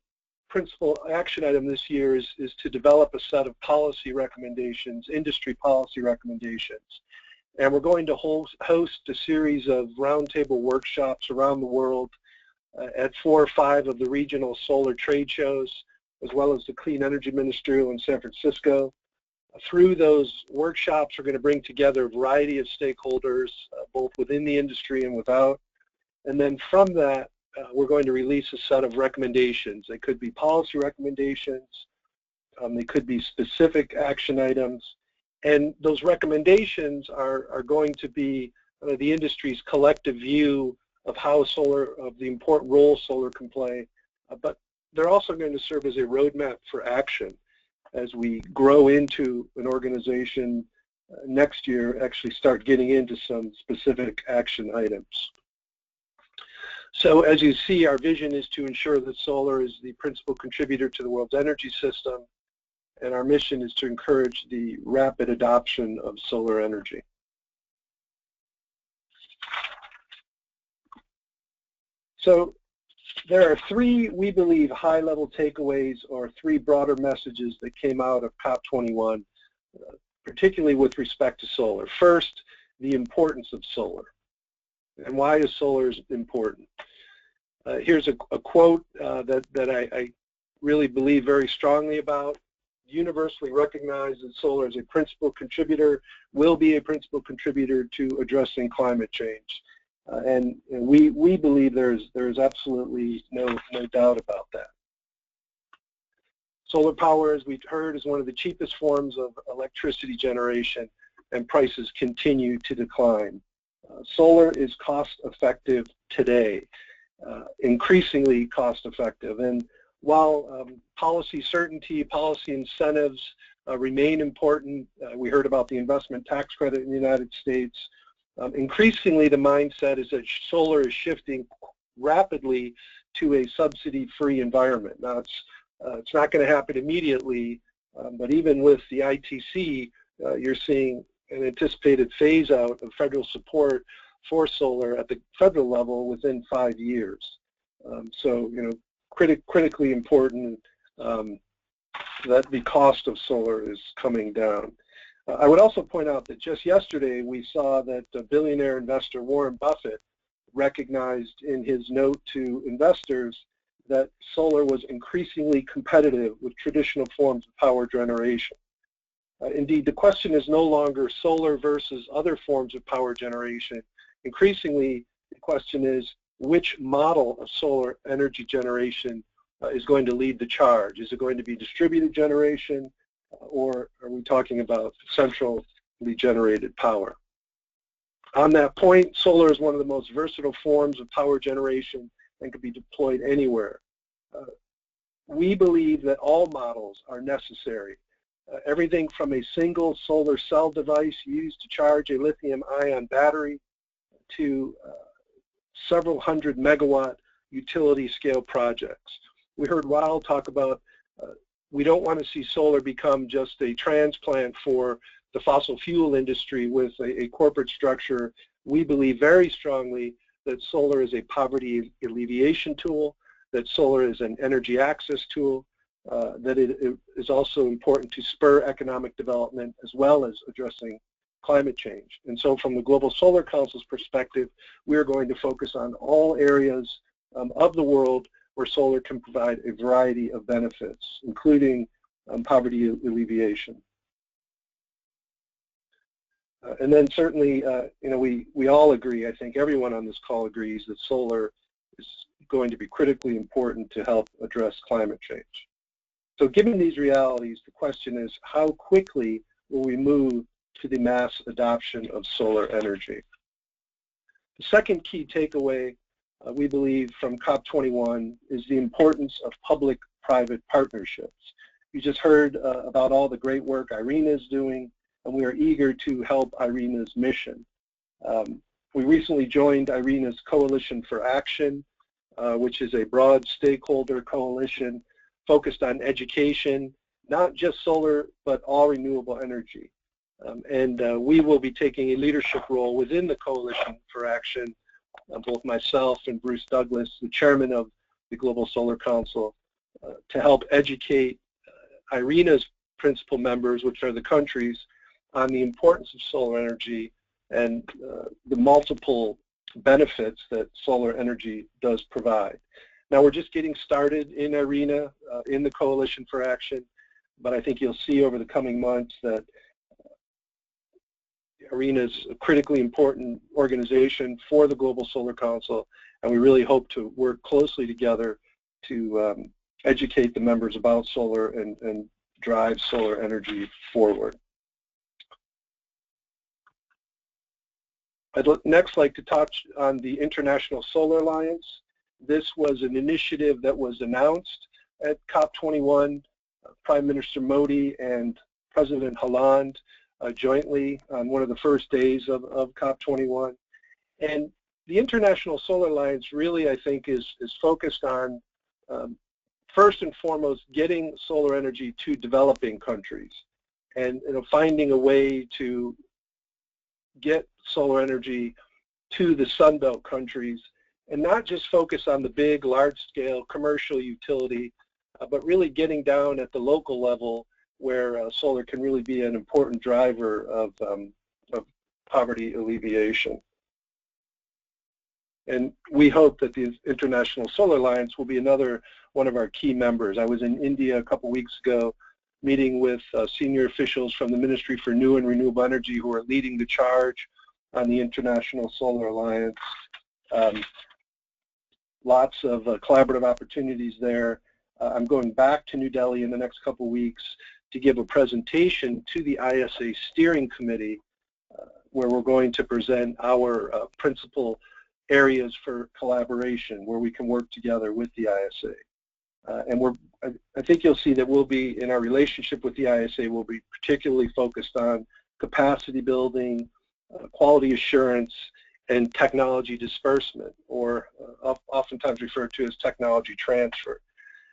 Speaker 4: principal action item this year is to develop a set of policy recommendations, industry policy recommendations. And we're going to host a series of roundtable workshops around the world at 4 or 5 of the regional solar trade shows, as well as the Clean Energy Ministerial in San Francisco. Through those workshops, we're going to bring together a variety of stakeholders, both within the industry and without. And then from that, we're going to release a set of recommendations. They could be policy recommendations. They could be specific action items. And those recommendations are going to be the industry's collective view of how of the important role solar can play. But they're also going to serve as a roadmap for action as we grow into an organization next year, actually start getting into some specific action items. So as you see, our vision is to ensure that solar is the principal contributor to the world's energy system, and our mission is to encourage the rapid adoption of solar energy. So there are 3, we believe, high-level takeaways or 3 broader messages that came out of COP21, particularly with respect to solar. First, the importance of solar. And why is solar important? Here's a quote that I really believe very strongly about. Universally recognized that solar is a principal contributor, will be a principal contributor to addressing climate change. And we believe there's absolutely no doubt about that. Solar power, as we've heard, is one of the cheapest forms of electricity generation, and prices continue to decline. Solar is cost-effective today, increasingly cost-effective. And while policy certainty, policy incentives remain important, we heard about the investment tax credit in the United States. Increasingly, the mindset is that solar is shifting rapidly to a subsidy-free environment. Now, it's not going to happen immediately, but even with the ITC, you're seeing an anticipated phase-out of federal support for solar at the federal level within 5 years. So, critically important that the cost of solar is coming down. I would also point out that just yesterday we saw that billionaire investor Warren Buffett recognized in his note to investors that solar was increasingly competitive with traditional forms of power generation. Indeed, the question is no longer solar versus other forms of power generation. Increasingly, the question is which model of solar energy generation is going to lead the charge. Is it going to be distributed generation, or are we talking about centrally generated power? On that point, solar is one of the most versatile forms of power generation and can be deployed anywhere. we believe that all models are necessary. Everything from a single solar cell device used to charge a lithium-ion battery to several hundred megawatt utility scale projects. We heard Raul talk about we don't want to see solar become just a transplant for the fossil fuel industry with a corporate structure. We believe very strongly that solar is a poverty alleviation tool, that solar is an energy access tool, that it is also important to spur economic development as well as addressing climate change. And so from the Global Solar Council's perspective, we are going to focus on all areas of the world where solar can provide a variety of benefits, including poverty alleviation. And then certainly, we all agree, I think everyone on this call agrees, that solar is going to be critically important to help address climate change. So given these realities, the question is, how quickly will we move to the mass adoption of solar energy? The second key takeaway, we believe, from COP21 is the importance of public-private partnerships. You just heard about all the great work IRENA is doing, and we are eager to help IRENA's mission. We recently joined IRENA's Coalition for Action, which is a broad stakeholder coalition focused on education, not just solar, but all renewable energy. We will be taking a leadership role within the Coalition for Action, both myself and Bruce Douglas, the chairman of the Global Solar Council, to help educate IRENA's principal members, which are the countries, on the importance of solar energy and the multiple benefits that solar energy does provide. Now, we're just getting started in IRENA, in the Coalition for Action, but I think you'll see over the coming months that IRENA is a critically important organization for the Global Solar Council, and we really hope to work closely together to educate the members about solar and drive solar energy forward. I'd next like to touch on the International Solar Alliance. This was an initiative that was announced at COP21. Prime Minister Modi and President Hollande jointly on one of the first days of COP21. And the International Solar Alliance really, I think, is focused on, first and foremost, getting solar energy to developing countries and finding a way to get solar energy to the Sunbelt countries, and not just focus on the big, large-scale commercial utility, but really getting down at the local level where solar can really be an important driver of poverty alleviation. And we hope that the International Solar Alliance will be another one of our key members. I was in India a couple weeks ago meeting with senior officials from the Ministry for New and Renewable Energy who are leading the charge on the International Solar Alliance. Lots of collaborative opportunities there. I'm going back to New Delhi in the next couple weeks to give a presentation to the ISA Steering Committee where we're going to present our principal areas for collaboration where we can work together with the ISA. And I think you'll see that we'll be, in our relationship with the ISA, we'll be particularly focused on capacity building, quality assurance, and technology disbursement, or oftentimes referred to as technology transfer.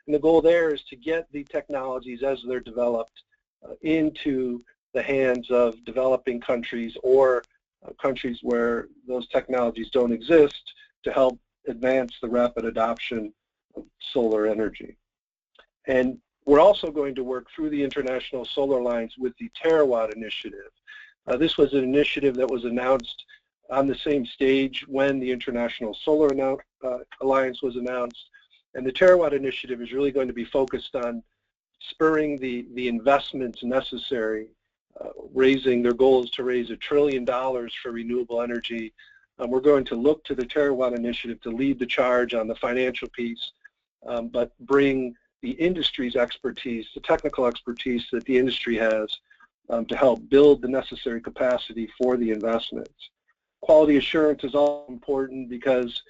Speaker 4: And the goal there is to get the technologies as they're developed into the hands of developing countries or countries where those technologies don't exist to help advance the rapid adoption of solar energy. And we're also going to work through the International Solar Alliance with the Terawatt Initiative. This was an initiative that was announced on the same stage when the International Solar Alliance was announced. And the Terawatt Initiative is really going to be focused on spurring the investments necessary. Their goal is to raise $1 trillion for renewable energy. We're going to look to the Terawatt Initiative to lead the charge on the financial piece, but bring the industry's expertise, the technical expertise that the industry has to help build the necessary capacity for the investments. Quality assurance is also important because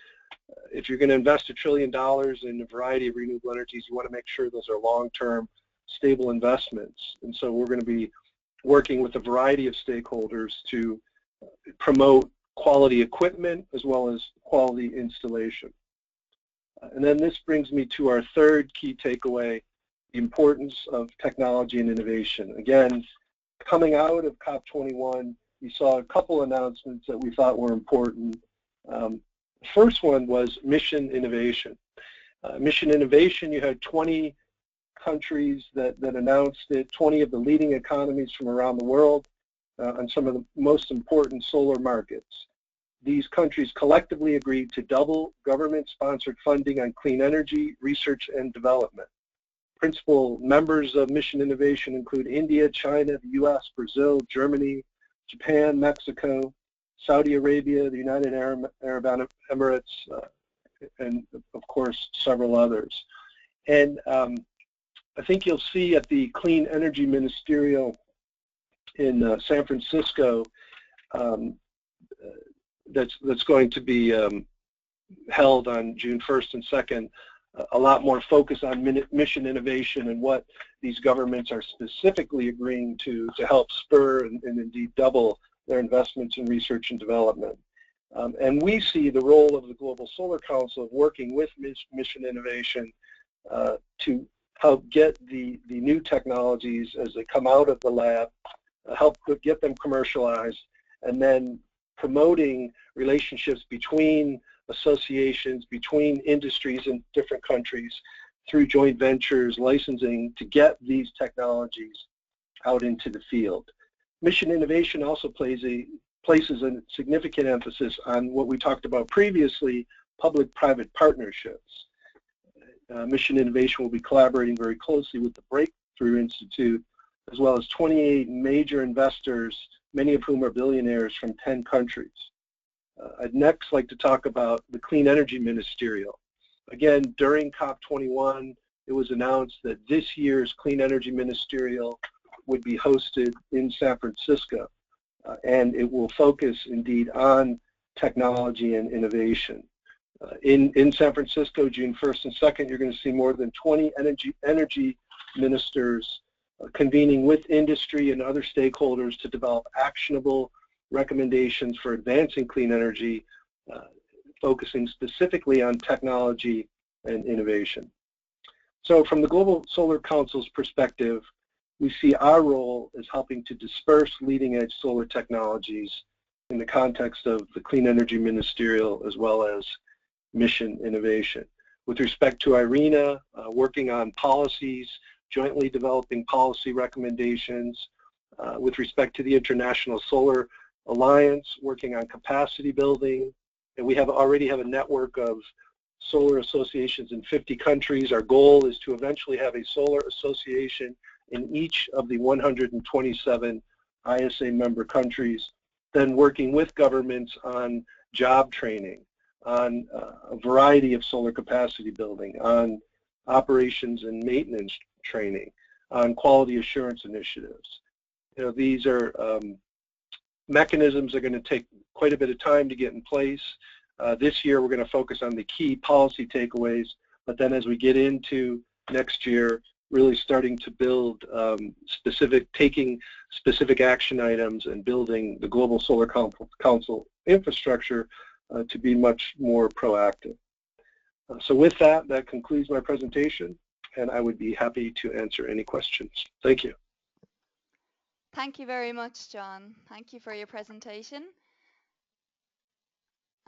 Speaker 4: If you're going to invest $1 trillion in a variety of renewable energies, you want to make sure those are long-term, stable investments. And so we're going to be working with a variety of stakeholders to promote quality equipment as well as quality installation. And then this brings me to our third key takeaway, the importance of technology and innovation. Again, coming out of COP21, we saw a couple announcements that we thought were important. The first one was mission innovation. Mission innovation, you had 20 countries that announced it, 20 of the leading economies from around the world on some of the most important solar markets. These countries collectively agreed to double government-sponsored funding on clean energy, research, and development. Principal members of Mission Innovation include India, China, the US, Brazil, Germany, Japan, Mexico, Saudi Arabia, the United Arab Emirates, and of course several others. And I think you'll see at the Clean Energy Ministerial in San Francisco that's going to be held on June 1st and 2nd, a lot more focus on mission innovation and what these governments are specifically agreeing to help spur and indeed double their investments in research and development. And we see the role of the Global Solar Council of working with mission innovation to help get the new technologies as they come out of the lab, help get them commercialized, and then promoting relationships between associations, between industries in different countries through joint ventures, licensing to get these technologies out into the field. Mission innovation also places a significant emphasis on what we talked about previously, public-private partnerships. Mission innovation will be collaborating very closely with the Breakthrough Institute, as well as 28 major investors, many of whom are billionaires from 10 countries. I'd next like to talk about the Clean Energy Ministerial. Again, during COP21, it was announced that this year's Clean Energy Ministerial would be hosted in San Francisco, and it will focus indeed on technology and innovation. In San Francisco, June 1st and 2nd, you're going to see more than 20 energy ministers convening with industry and other stakeholders to develop actionable recommendations for advancing clean energy, focusing specifically on technology and innovation. So from the Global Solar Council's perspective, we see our role as helping to disperse leading-edge solar technologies in the context of the Clean Energy Ministerial as well as mission innovation. With respect to IRENA, working on policies, jointly developing policy recommendations. With respect to the International Solar Alliance, working on capacity building, and we already have a network of solar associations in 50 countries. Our goal is to eventually have a solar association in each of the 127 ISA member countries, then working with governments on job training, on a variety of solar capacity building, on operations and maintenance training, on quality assurance initiatives. You know, these are mechanisms that are going to take quite a bit of time to get in place. This year we're going to focus on the key policy takeaways, but then as we get into next year, really starting to build taking specific action items and building the Global Solar Council infrastructure to be much more proactive. So with that, that concludes my presentation, and I would be happy to answer any questions. Thank you.
Speaker 1: Thank you very much, John. Thank you for your presentation.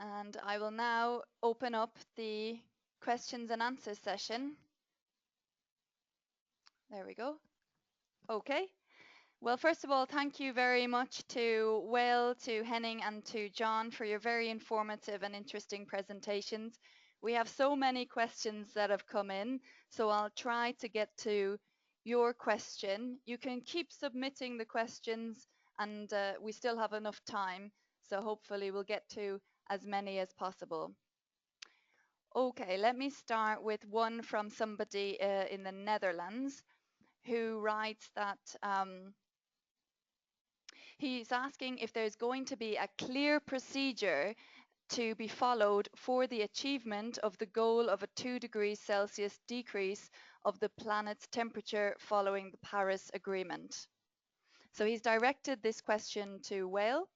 Speaker 1: And I will now open up the questions and answers session. There we go. Okay. Well, first of all, thank you very much to Will, to Henning, and to John for your very informative and interesting presentations. We have so many questions that have come in, so I'll try to get to your question. You can keep submitting the questions, and we still have enough time, so hopefully we'll get to as many as possible. Okay, let me start with one from somebody in the Netherlands who writes that he's asking if there's going to be a clear procedure to be followed for the achievement of the goal of a 2 degrees Celsius decrease of the planet's temperature following the Paris Agreement? So he's directed this question to Whale,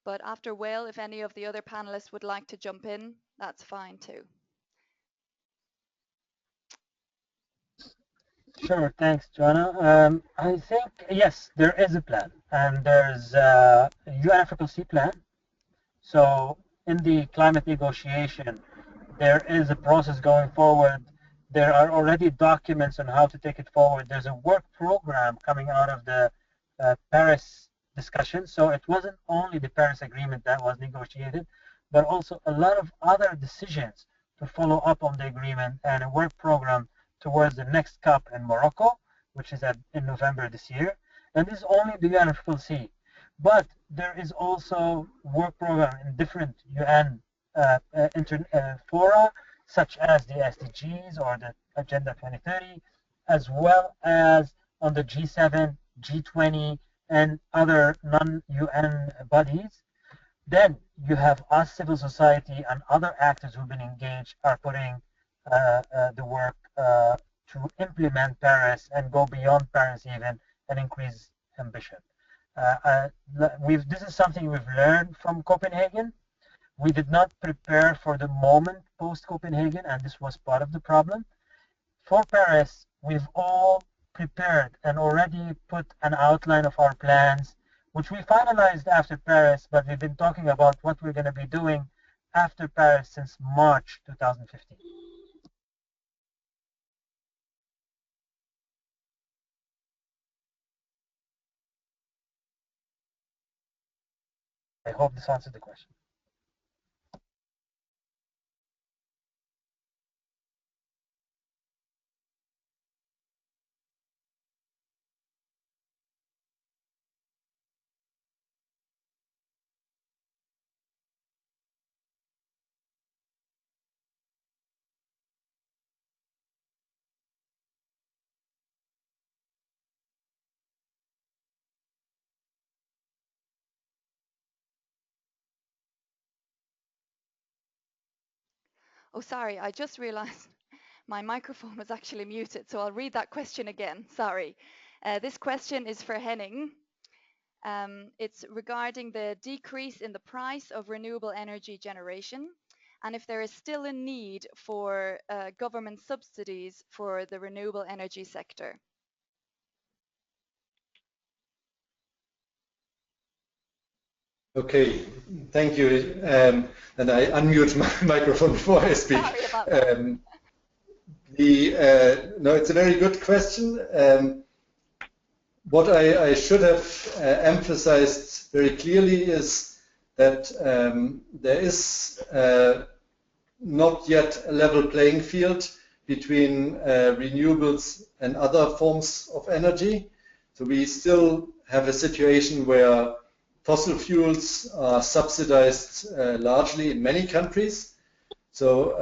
Speaker 1: but after Whale, if any of the other panelists would like to jump in, that's fine too.
Speaker 2: Sure, thanks, Joanna. I think, yes, there is a plan, and there's a UNFCCC plan. So in the climate negotiation, there is a process going forward. There are already documents on how to take it forward. There's a work program coming out of the Paris discussion. So it wasn't only the Paris Agreement that was negotiated, but also a lot of other decisions to follow up on the agreement and a work program towards the next COP in Morocco, which is in November this year. And this is only the UNFCCC. But there is also work program in different UN fora, such as the SDGs or the Agenda 2030, as well as on the G7, G20, and other non-UN bodies. Then you have us, civil society, and other actors who've been engaged are putting the work to implement Paris and go beyond Paris even and increase ambition. This is something we've learned from Copenhagen. We did not prepare for the moment post-Copenhagen, and this was part of the problem. For Paris, we've all prepared and already put an outline of our plans, which we finalized after Paris, but we've been talking about what we're going to be doing after Paris since March 2015. I hope this answered the question.
Speaker 1: Oh, sorry, I just realized my microphone was actually muted, so I'll read that question again. Sorry. This question is for Henning. It's regarding the decrease in the price of renewable energy generation and if there is still a need for government subsidies for the renewable energy sector.
Speaker 3: Okay, thank you. And I unmute my microphone before I speak.
Speaker 1: Sorry about that.
Speaker 3: No, it's a very good question. What I should have emphasized very clearly is that there is not yet a level playing field between renewables and other forms of energy. So we still have a situation where fossil fuels are subsidized largely in many countries. So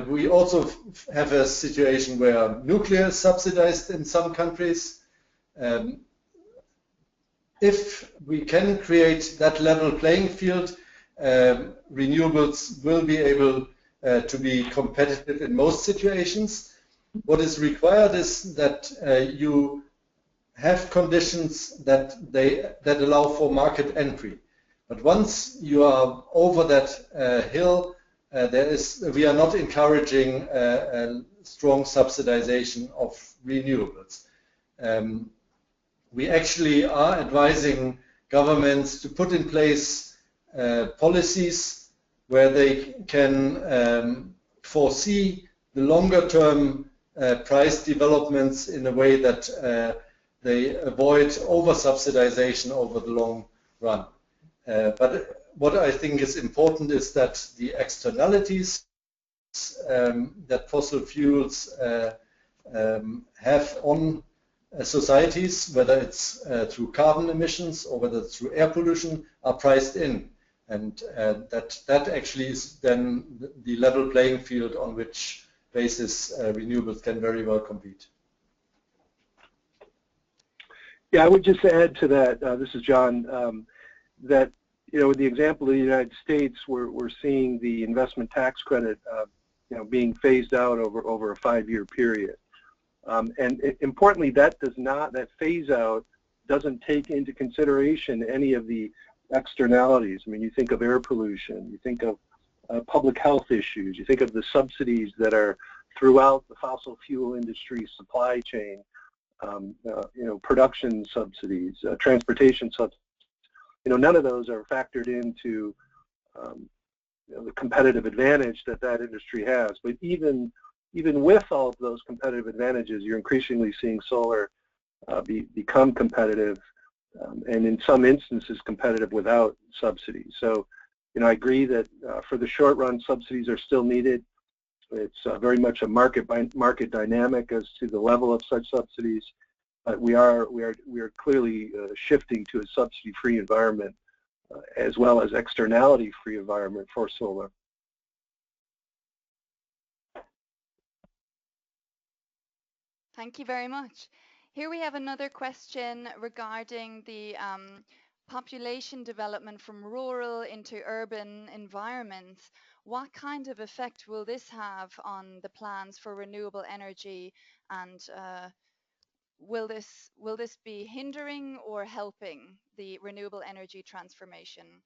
Speaker 3: we also have a situation where nuclear is subsidized in some countries. If we can create that level playing field, renewables will be able to be competitive in most situations. What is required is that you have conditions that allow for market entry. But once you are over that hill, we are not encouraging a strong subsidization of renewables. We actually are advising governments to put in place policies where they can foresee the longer term price developments in a way that they avoid over-subsidization over the long run. But what I think is important is that the externalities that fossil fuels have on societies, whether it's through carbon emissions or whether it's through air pollution, are priced in. And that actually is then the level playing field on which basis renewables can very well compete.
Speaker 4: Yeah, I would just add to that, this is John, that with the example of the United States, we're seeing the investment tax credit, being phased out over a 5-year period. Importantly, that phase out doesn't take into consideration any of the externalities. I mean, you think of air pollution, you think of public health issues, you think of the subsidies that are throughout the fossil fuel industry supply chain, production subsidies, transportation subsidies. None of those are factored into the competitive advantage that industry has. But even with all of those competitive advantages, you're increasingly seeing solar become competitive, and in some instances competitive without subsidies. So, I agree that for the short run, subsidies are still needed. It's very much a market dynamic as to the level of such subsidies. But we are clearly shifting to a subsidy-free environment, as well as externality-free environment for solar.
Speaker 1: Thank you very much. Here we have another question regarding the population development from rural into urban environments. What kind of effect will this have on the plans for renewable energy, and will this be hindering or helping the renewable energy transformation?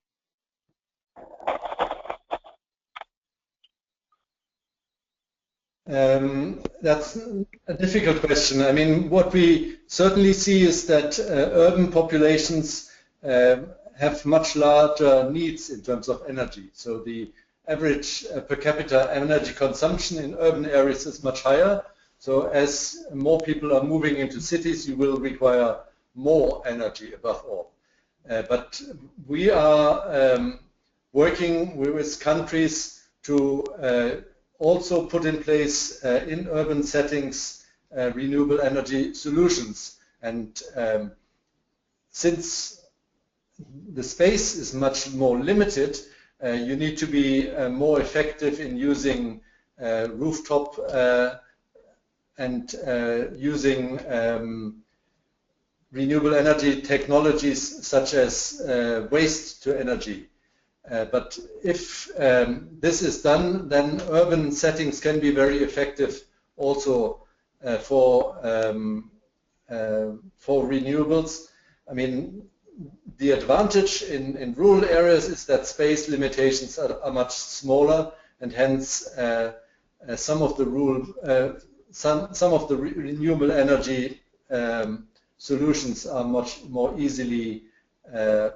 Speaker 3: That's a difficult question. I mean, what we certainly see is that urban populations have much larger needs in terms of energy. So the average per capita energy consumption in urban areas is much higher. So as more people are moving into cities, you will require more energy above all. But we are working with countries to also put in place in urban settings renewable energy solutions. And since the space is much more limited, you need to be more effective in using rooftop and using renewable energy technologies such as waste to energy. But if this is done, then urban settings can be very effective also for renewables. I mean, the advantage in rural areas is that space limitations are much smaller, and hence some of the renewable energy solutions are much more easily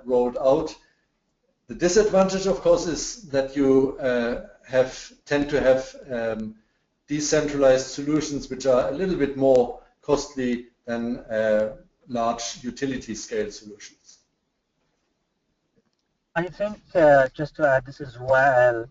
Speaker 3: rolled out. The disadvantage, of course, is that you tend to have decentralized solutions which are a little bit more costly than large utility scale solutions.
Speaker 2: I think, just to add this as well,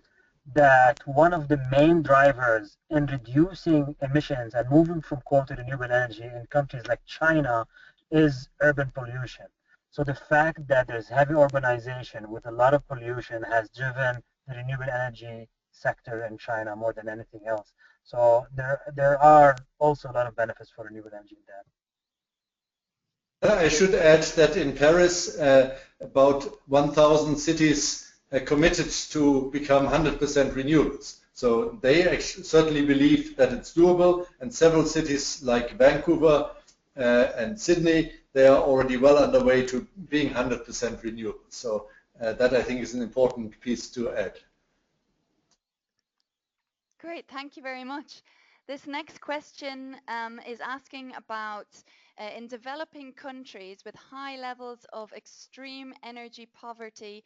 Speaker 2: that one of the main drivers in reducing emissions and moving from coal to renewable energy in countries like China is urban pollution. So the fact that there's heavy urbanization with a lot of pollution has driven the renewable energy sector in China more than anything else. So there are also a lot of benefits for renewable energy in that.
Speaker 3: I should add that in Paris, about 1,000 cities committed to become 100% renewables. So they certainly believe that it's doable, and several cities like Vancouver and Sydney, they are already well underway to being 100% renewable. So that, I think, is an important piece to add.
Speaker 1: Great, thank you very much. This next question is asking about in developing countries with high levels of extreme energy poverty,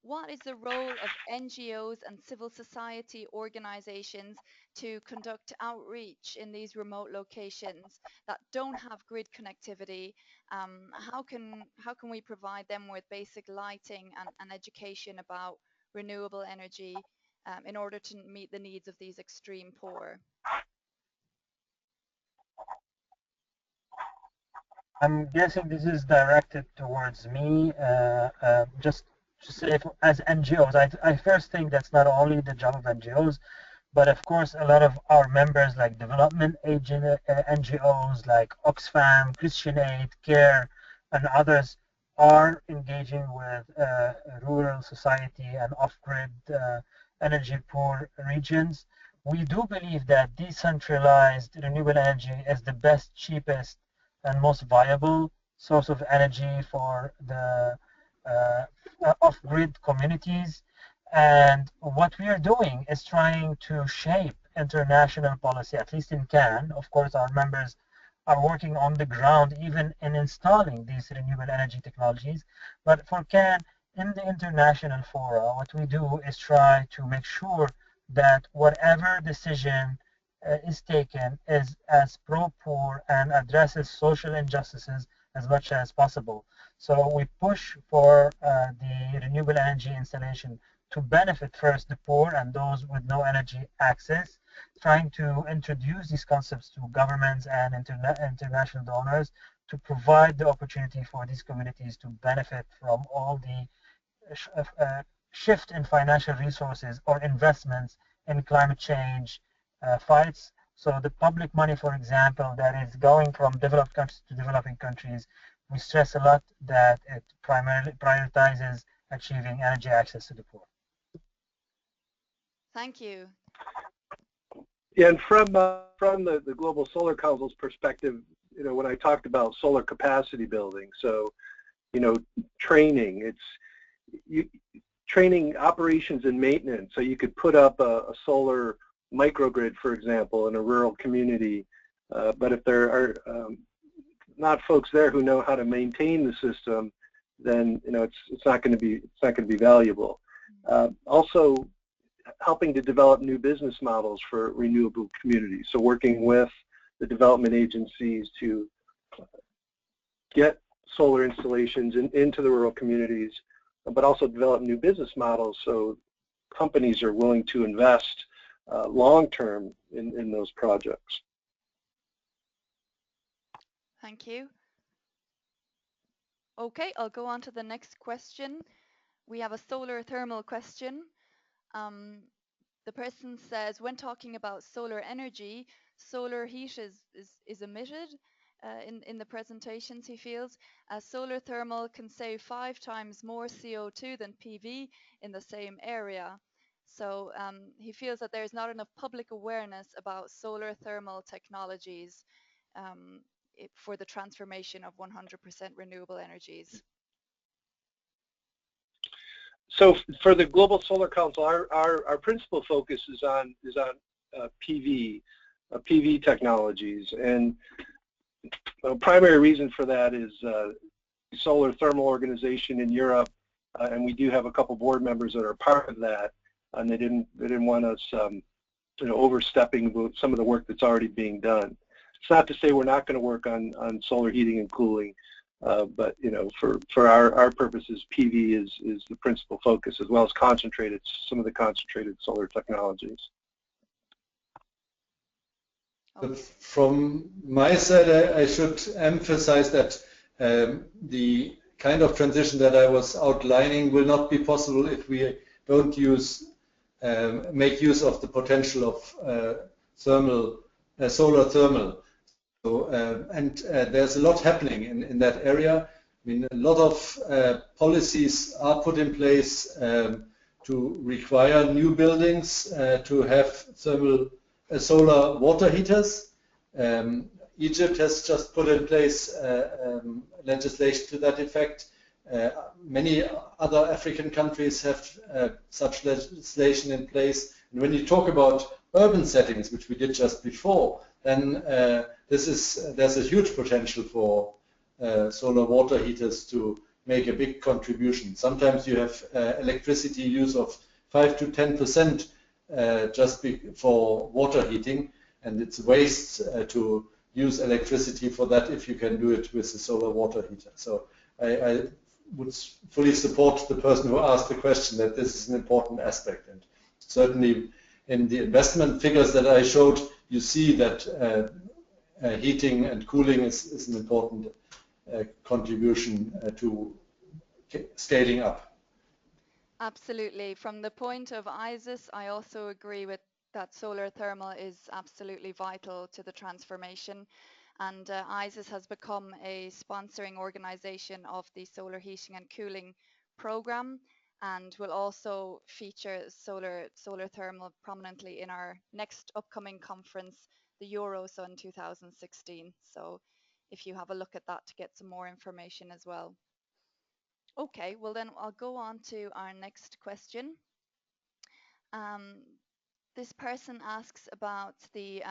Speaker 1: what is the role of NGOs and civil society organizations to conduct outreach in these remote locations that don't have grid connectivity? How can we provide them with basic lighting and education about renewable energy in order to meet the needs of these extreme poor?
Speaker 2: I'm guessing this is directed towards me. Just to say, as NGOs, I first think that's not only the job of NGOs, but of course a lot of our members like development agent NGOs like Oxfam, Christian Aid, CARE, and others are engaging with rural society and off-grid energy poor regions. We do believe that decentralized renewable energy is the best, cheapest, and most viable source of energy for the uh, off-grid communities. And what we are doing is trying to shape international policy, at least in CAN. Of course, our members are working on the ground, even in installing these renewable energy technologies. But for CAN, in the international fora, what we do is try to make sure that whatever decision is taken is as pro-poor and addresses social injustices as much as possible. So we push for the renewable energy installation to benefit first the poor and those with no energy access, trying to introduce these concepts to governments and international donors to provide the opportunity for these communities to benefit from all the shift in financial resources or investments in climate change fights. So the public money, for example, that is going from developed countries to developing countries, we stress a lot that it primarily prioritizes achieving energy access to the poor.
Speaker 1: Thank you.
Speaker 4: Yeah, and from the Global Solar Council's perspective, when I talked about solar capacity building, so training, training operations and maintenance. So you could put up a solar microgrid, for example, in a rural community, but if there are not folks there who know how to maintain the system, then it's not going to be valuable. Also, helping to develop new business models for renewable communities. So working with the development agencies to get solar installations into the rural communities, but also develop new business models so companies are willing to invest long-term in those projects.
Speaker 1: Thank you. Okay, I'll go on to the next question. We have a solar thermal question. The person says, when talking about solar energy, solar heat is emitted in the presentations, he feels. Solar thermal can save 5 times more CO2 than PV in the same area. So he feels that there's not enough public awareness about solar thermal technologies for the transformation of 100% renewable energies.
Speaker 4: So for the Global Solar Council, our principal focus is on PV technologies, and the primary reason for that is Solar Thermal Organization in Europe, and we do have a couple board members that are part of that, and they didn't want us overstepping some of the work that's already being done. It's not to say we're not going to work on solar heating and cooling. But for our purposes, PV is the principal focus, as well as some of the concentrated solar technologies.
Speaker 1: Okay.
Speaker 3: From my side, I should emphasize that the kind of transition that I was outlining will not be possible if we don't make use of the potential of solar thermal. So, there's a lot happening in that area. I mean, a lot of policies are put in place to require new buildings to have solar water heaters. Egypt has just put in place legislation to that effect. Many other African countries have such legislation in place. And when you talk about urban settings, which we did just before, then there's a huge potential for solar water heaters to make a big contribution. Sometimes you have electricity use of 5 to 10% just for water heating, and it's waste to use electricity for that if you can do it with a solar water heater. So I would fully support the person who asked the question that this is an important aspect. And certainly in the investment figures that I showed, you see that heating and cooling is an important contribution to scaling up.
Speaker 1: Absolutely. From the point of ISIS, I also agree with that solar thermal is absolutely vital to the transformation. And ISIS has become a sponsoring organization of the Solar Heating and Cooling program, and will also feature solar thermal prominently in our next upcoming conference, the Eurosun 2016. So if you have a look at that to get some more information as well. Okay, well then I'll go on to our next question. This person asks about the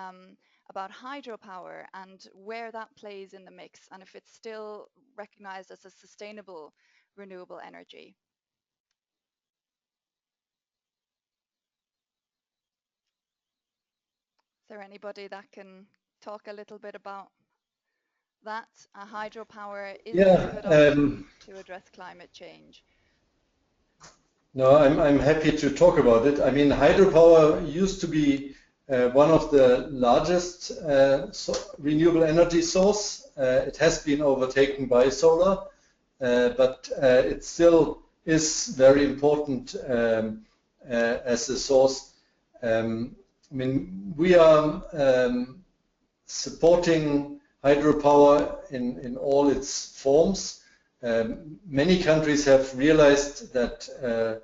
Speaker 1: about hydropower and where that plays in the mix, and if it's still recognized as a sustainable renewable energy. Is there anybody that can talk a little bit about that? Hydropower, is it a good option to address climate change?
Speaker 3: No, I'm happy to talk about it. I mean, hydropower used to be one of the largest renewable energy source. It has been overtaken by solar, but it still is very important as a source. I mean, we are supporting hydropower in all its forms. Many countries have realized that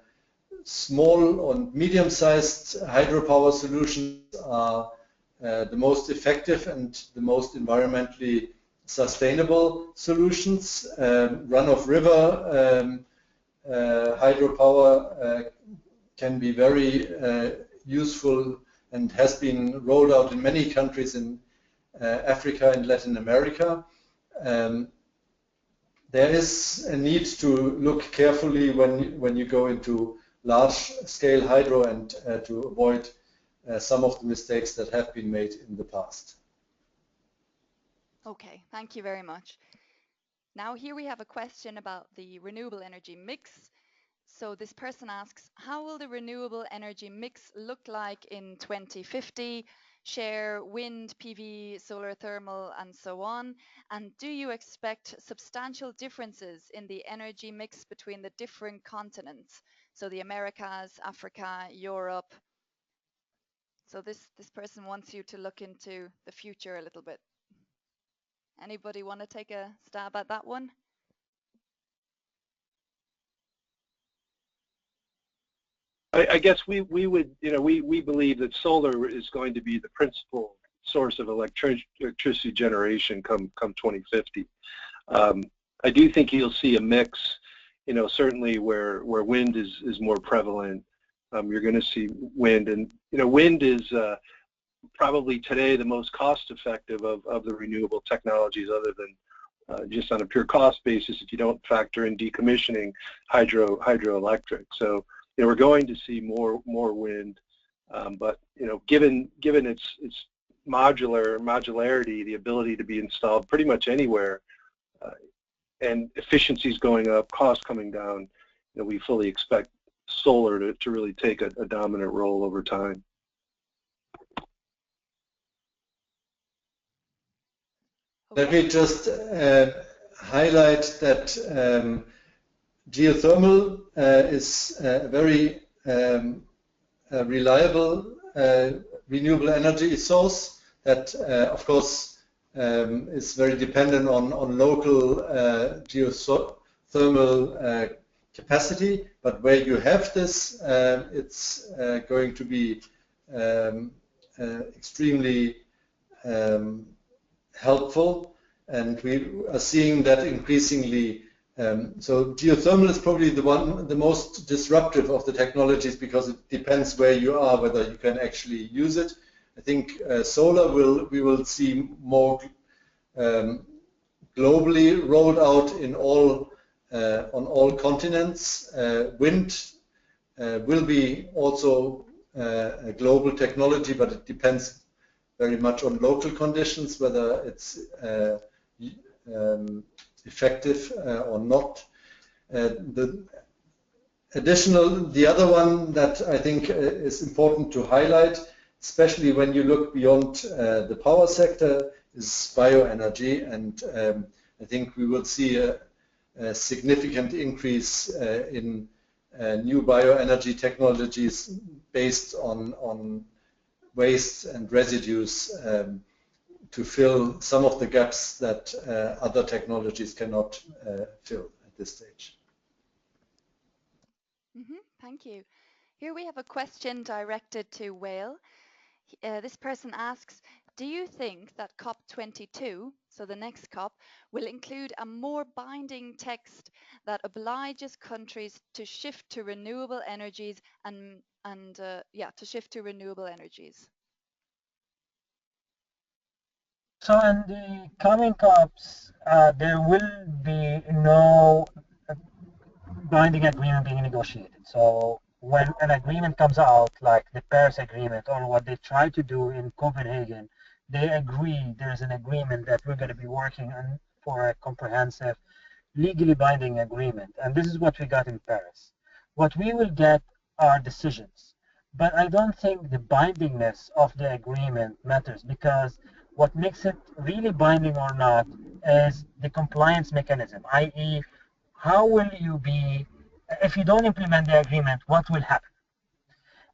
Speaker 3: small and medium-sized hydropower solutions are the most effective and the most environmentally sustainable solutions. Run-of-river hydropower can be very useful and has been rolled out in many countries in Africa and Latin America. There is a need to look carefully when you go into large-scale hydro and to avoid some of the mistakes that have been made in the past.
Speaker 1: Okay, thank you very much. Now here we have a question about the renewable energy mix. So this person asks, how will the renewable energy mix look like in 2050? Share wind, PV, solar thermal, and so on. And do you expect substantial differences in the energy mix between the different continents? So the Americas, Africa, Europe. So this person wants you to look into the future a little bit. Anybody want to take a stab at that one?
Speaker 4: I guess we would, we believe that solar is going to be the principal source of electricity generation come 2050. I do think you'll see a mix, certainly where wind is more prevalent. You're going to see wind, and wind is probably today the most cost-effective of the renewable technologies, other than just on a pure cost basis if you don't factor in decommissioning hydroelectric. So we're going to see more wind, but given its modularity, the ability to be installed pretty much anywhere, and efficiencies going up, costs coming down, we fully expect solar to really take a dominant role over time.
Speaker 1: Okay.
Speaker 3: Let me just highlight that geothermal is a very reliable renewable energy source that, of course, is very dependent on local geothermal capacity. But where you have this, it's going to be extremely helpful, and we are seeing that increasingly. So geothermal is probably the most disruptive of the technologies, because it depends where you are, whether you can actually use it. I think solar we will see more globally rolled out in on all continents. Wind will be also a global technology, but it depends very much on local conditions, whether it's effective or not. The other one that I think is important to highlight, especially when you look beyond the power sector, is bioenergy, and I think we will see a significant increase in new bioenergy technologies based on waste and residues to fill some of the gaps that other technologies cannot fill at this stage.
Speaker 1: Thank you. Here we have a question directed to Whale. This person asks, do you think that COP22, so the next COP, will include a more binding text that obliges countries to shift to renewable energies to shift to renewable energies?
Speaker 2: So in the coming COPs, there will be no binding agreement being negotiated. So when an agreement comes out, like the Paris Agreement or what they try to do in Copenhagen, they agree, there's an agreement that we're going to be working on for a comprehensive, legally binding agreement. And this is what we got in Paris. What we will get are decisions. But I don't think the bindingness of the agreement matters, because what makes it really binding or not is the compliance mechanism, i.e., how will you be, if you don't implement the agreement, what will happen?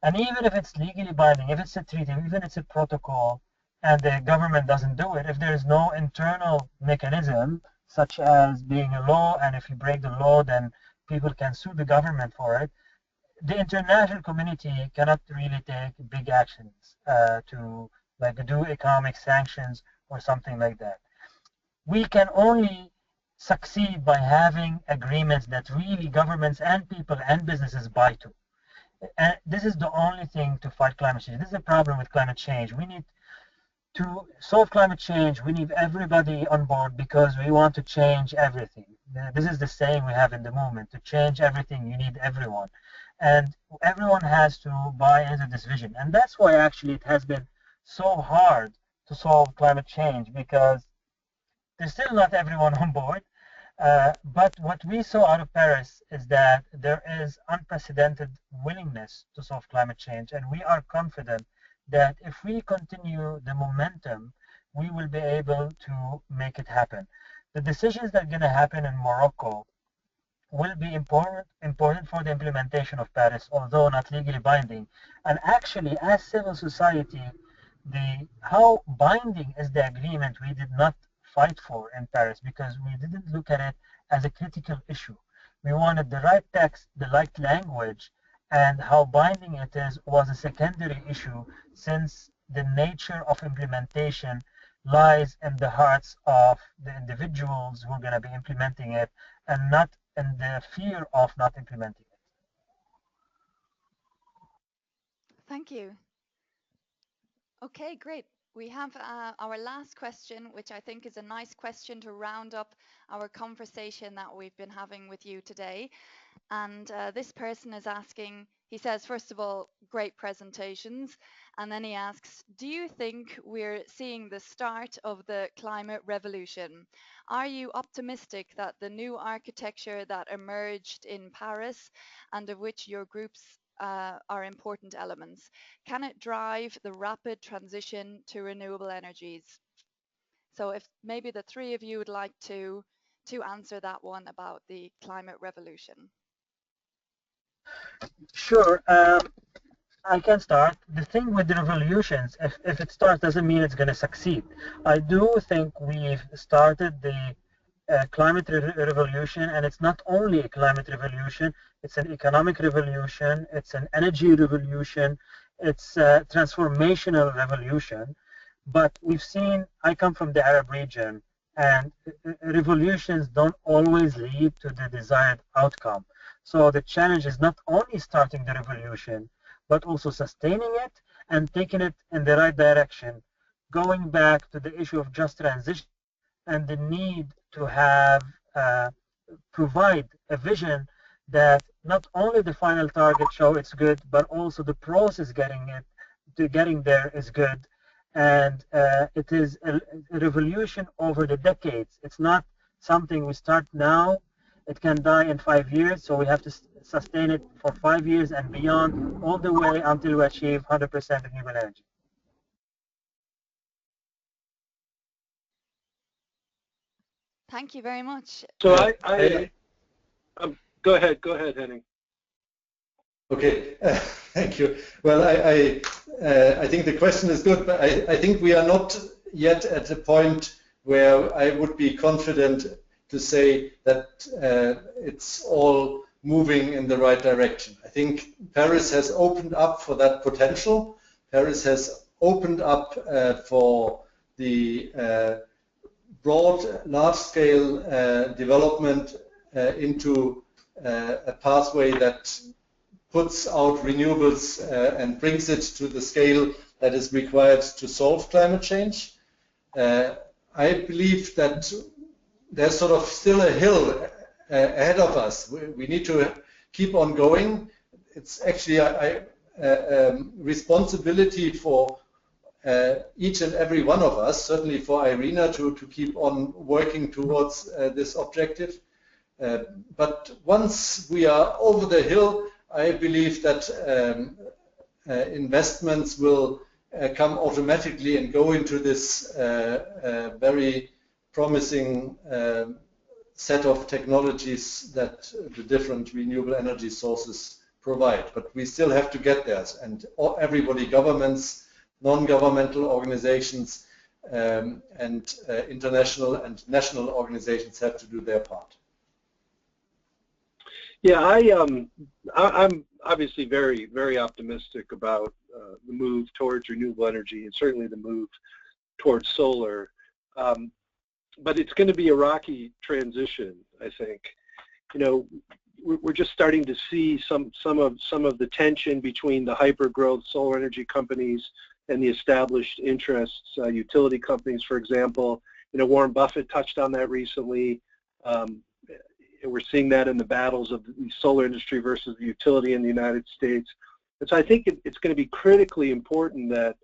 Speaker 2: And even if it's legally binding, if it's a treaty, even if it's a protocol, and the government doesn't do it, if there is no internal mechanism, such as being a law, and if you break the law, then people can sue the government for it, the international community cannot really take big actions to do economic sanctions or something like that. We can only succeed by having agreements that really governments and people and businesses buy to. And this is the only thing to fight climate change. This is a problem with climate change. We need to solve climate change. We need everybody on board, because we want to change everything. This is the saying we have in the movement: to change everything, you need everyone. And everyone has to buy into this vision. And that's why actually it has been so hard to solve climate change, because there's still not everyone on board. But what we saw out of Paris is that there is unprecedented willingness to solve climate change. And we are confident that if we continue the momentum, we will be able to make it happen. The decisions that are going to happen in Morocco will be important for the implementation of Paris, although not legally binding. And actually, as civil society, how binding is the agreement we did not fight for in Paris, because we didn't look at it as a critical issue. We wanted the right text, the right language, and how binding it is was a secondary issue, since the nature of implementation lies in the hearts of the individuals who are going to be implementing it, and not in the fear of not implementing it.
Speaker 1: Thank you. Okay, great. We have our last question, which I think is a nice question to round up our conversation that we've been having with you today. And this person is asking, he says, first of all, great presentations. And then he asks, do you think we're seeing the start of the climate revolution? Are you optimistic that the new architecture that emerged in Paris, and of which your groups are important elements, can it drive the rapid transition to renewable energies? So if maybe the three of you would like to answer that one about the climate revolution.
Speaker 2: Sure. I can start. The thing with the revolutions, if it starts, doesn't mean it's going to succeed. I do think we've started the climate revolution, and it's not only a climate revolution, it's an economic revolution, it's an energy revolution, it's a transformational revolution. But we've seen, I come from the Arab region, and revolutions don't always lead to the desired outcome. So the challenge is not only starting the revolution, but also sustaining it and taking it in the right direction, going back to the issue of just transition and the need to have provide a vision that not only the final target show it's good, but also the process getting there is good. And it is a revolution over the decades. It's not something we start now. It can die in 5 years, so we have to sustain it for 5 years and beyond, all the way until we achieve 100% renewable energy.
Speaker 1: Thank you very much.
Speaker 4: So go ahead, Henning.
Speaker 3: Okay, thank you. Well, I think the question is good, but I think we are not yet at a point where I would be confident to say that it's all moving in the right direction. I think Paris has opened up for that potential. Paris has opened up for the broad, large-scale development into a pathway that puts out renewables and brings it to the scale that is required to solve climate change. I believe that there's sort of still a hill ahead of us. We need to keep on going. It's actually a responsibility for each and every one of us, certainly for Irina, to keep on working towards this objective. But once we are over the hill, I believe that investments will come automatically and go into this very promising set of technologies that the different renewable energy sources provide. But we still have to get there, and everybody, governments, non-governmental organizations, and international and national organizations have to do their part.
Speaker 4: Yeah, I'm obviously very optimistic about the move towards renewable energy and certainly the move towards solar. But it's going to be a rocky transition, I think. You know, we're just starting to see some of the tension between the hyper-growth solar energy companies and the established interests, utility companies, for example. You know, Warren Buffett touched on that recently. We're seeing that in the battles of the solar industry versus the utility in the United States. And so I think it's going to be critically important that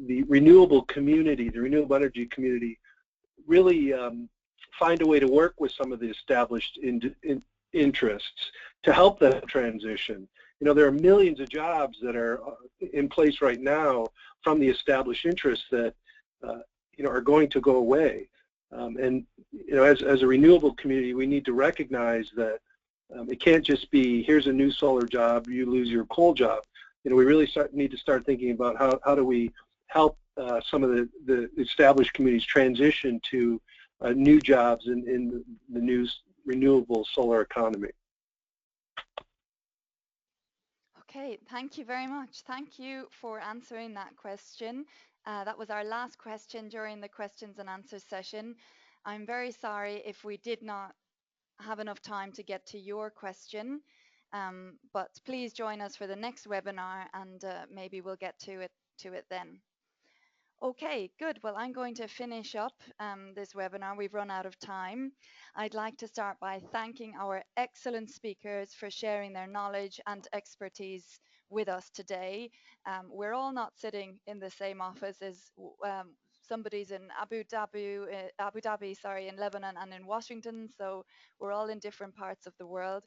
Speaker 4: the renewable community, the renewable energy community, really find a way to work with some of the established interests to help that transition. You know, there are millions of jobs that are in place right now from the established interests that you know, are going to go away. And you know, as a renewable community, we need to recognize that it can't just be, here's a new solar job, you lose your coal job. You know, we really need to start thinking about how do we help some of the established communities transition to new jobs in the new renewable solar economy.
Speaker 1: Okay, thank you very much. Thank you for answering that question. That was our last question during the questions and answers session. I'm very sorry if we did not have enough time to get to your question, but please join us for the next webinar and maybe we'll get to it then. Okay, good. Well, I'm going to finish up this webinar. We've run out of time. I'd like to start by thanking our excellent speakers for sharing their knowledge and expertise with us today. We're all not sitting in the same office as somebody's in Abu Dhabi, sorry, in Lebanon and in Washington. So we're all in different parts of the world.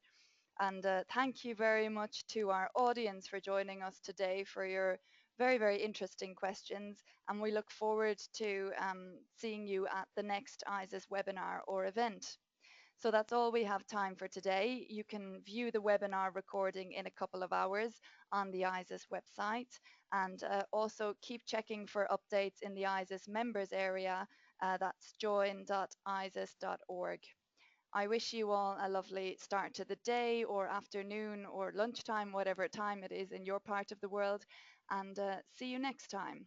Speaker 1: And thank you very much to our audience for joining us today, for your very interesting questions. And we look forward to seeing you at the next ISIS webinar or event. So that's all we have time for today. You can view the webinar recording in a couple of hours on the ISIS website, and also keep checking for updates in the ISIS members area. That's join.isis.org. I wish you all a lovely start to the day or afternoon or lunchtime, whatever time it is in your part of the world, and see you next time.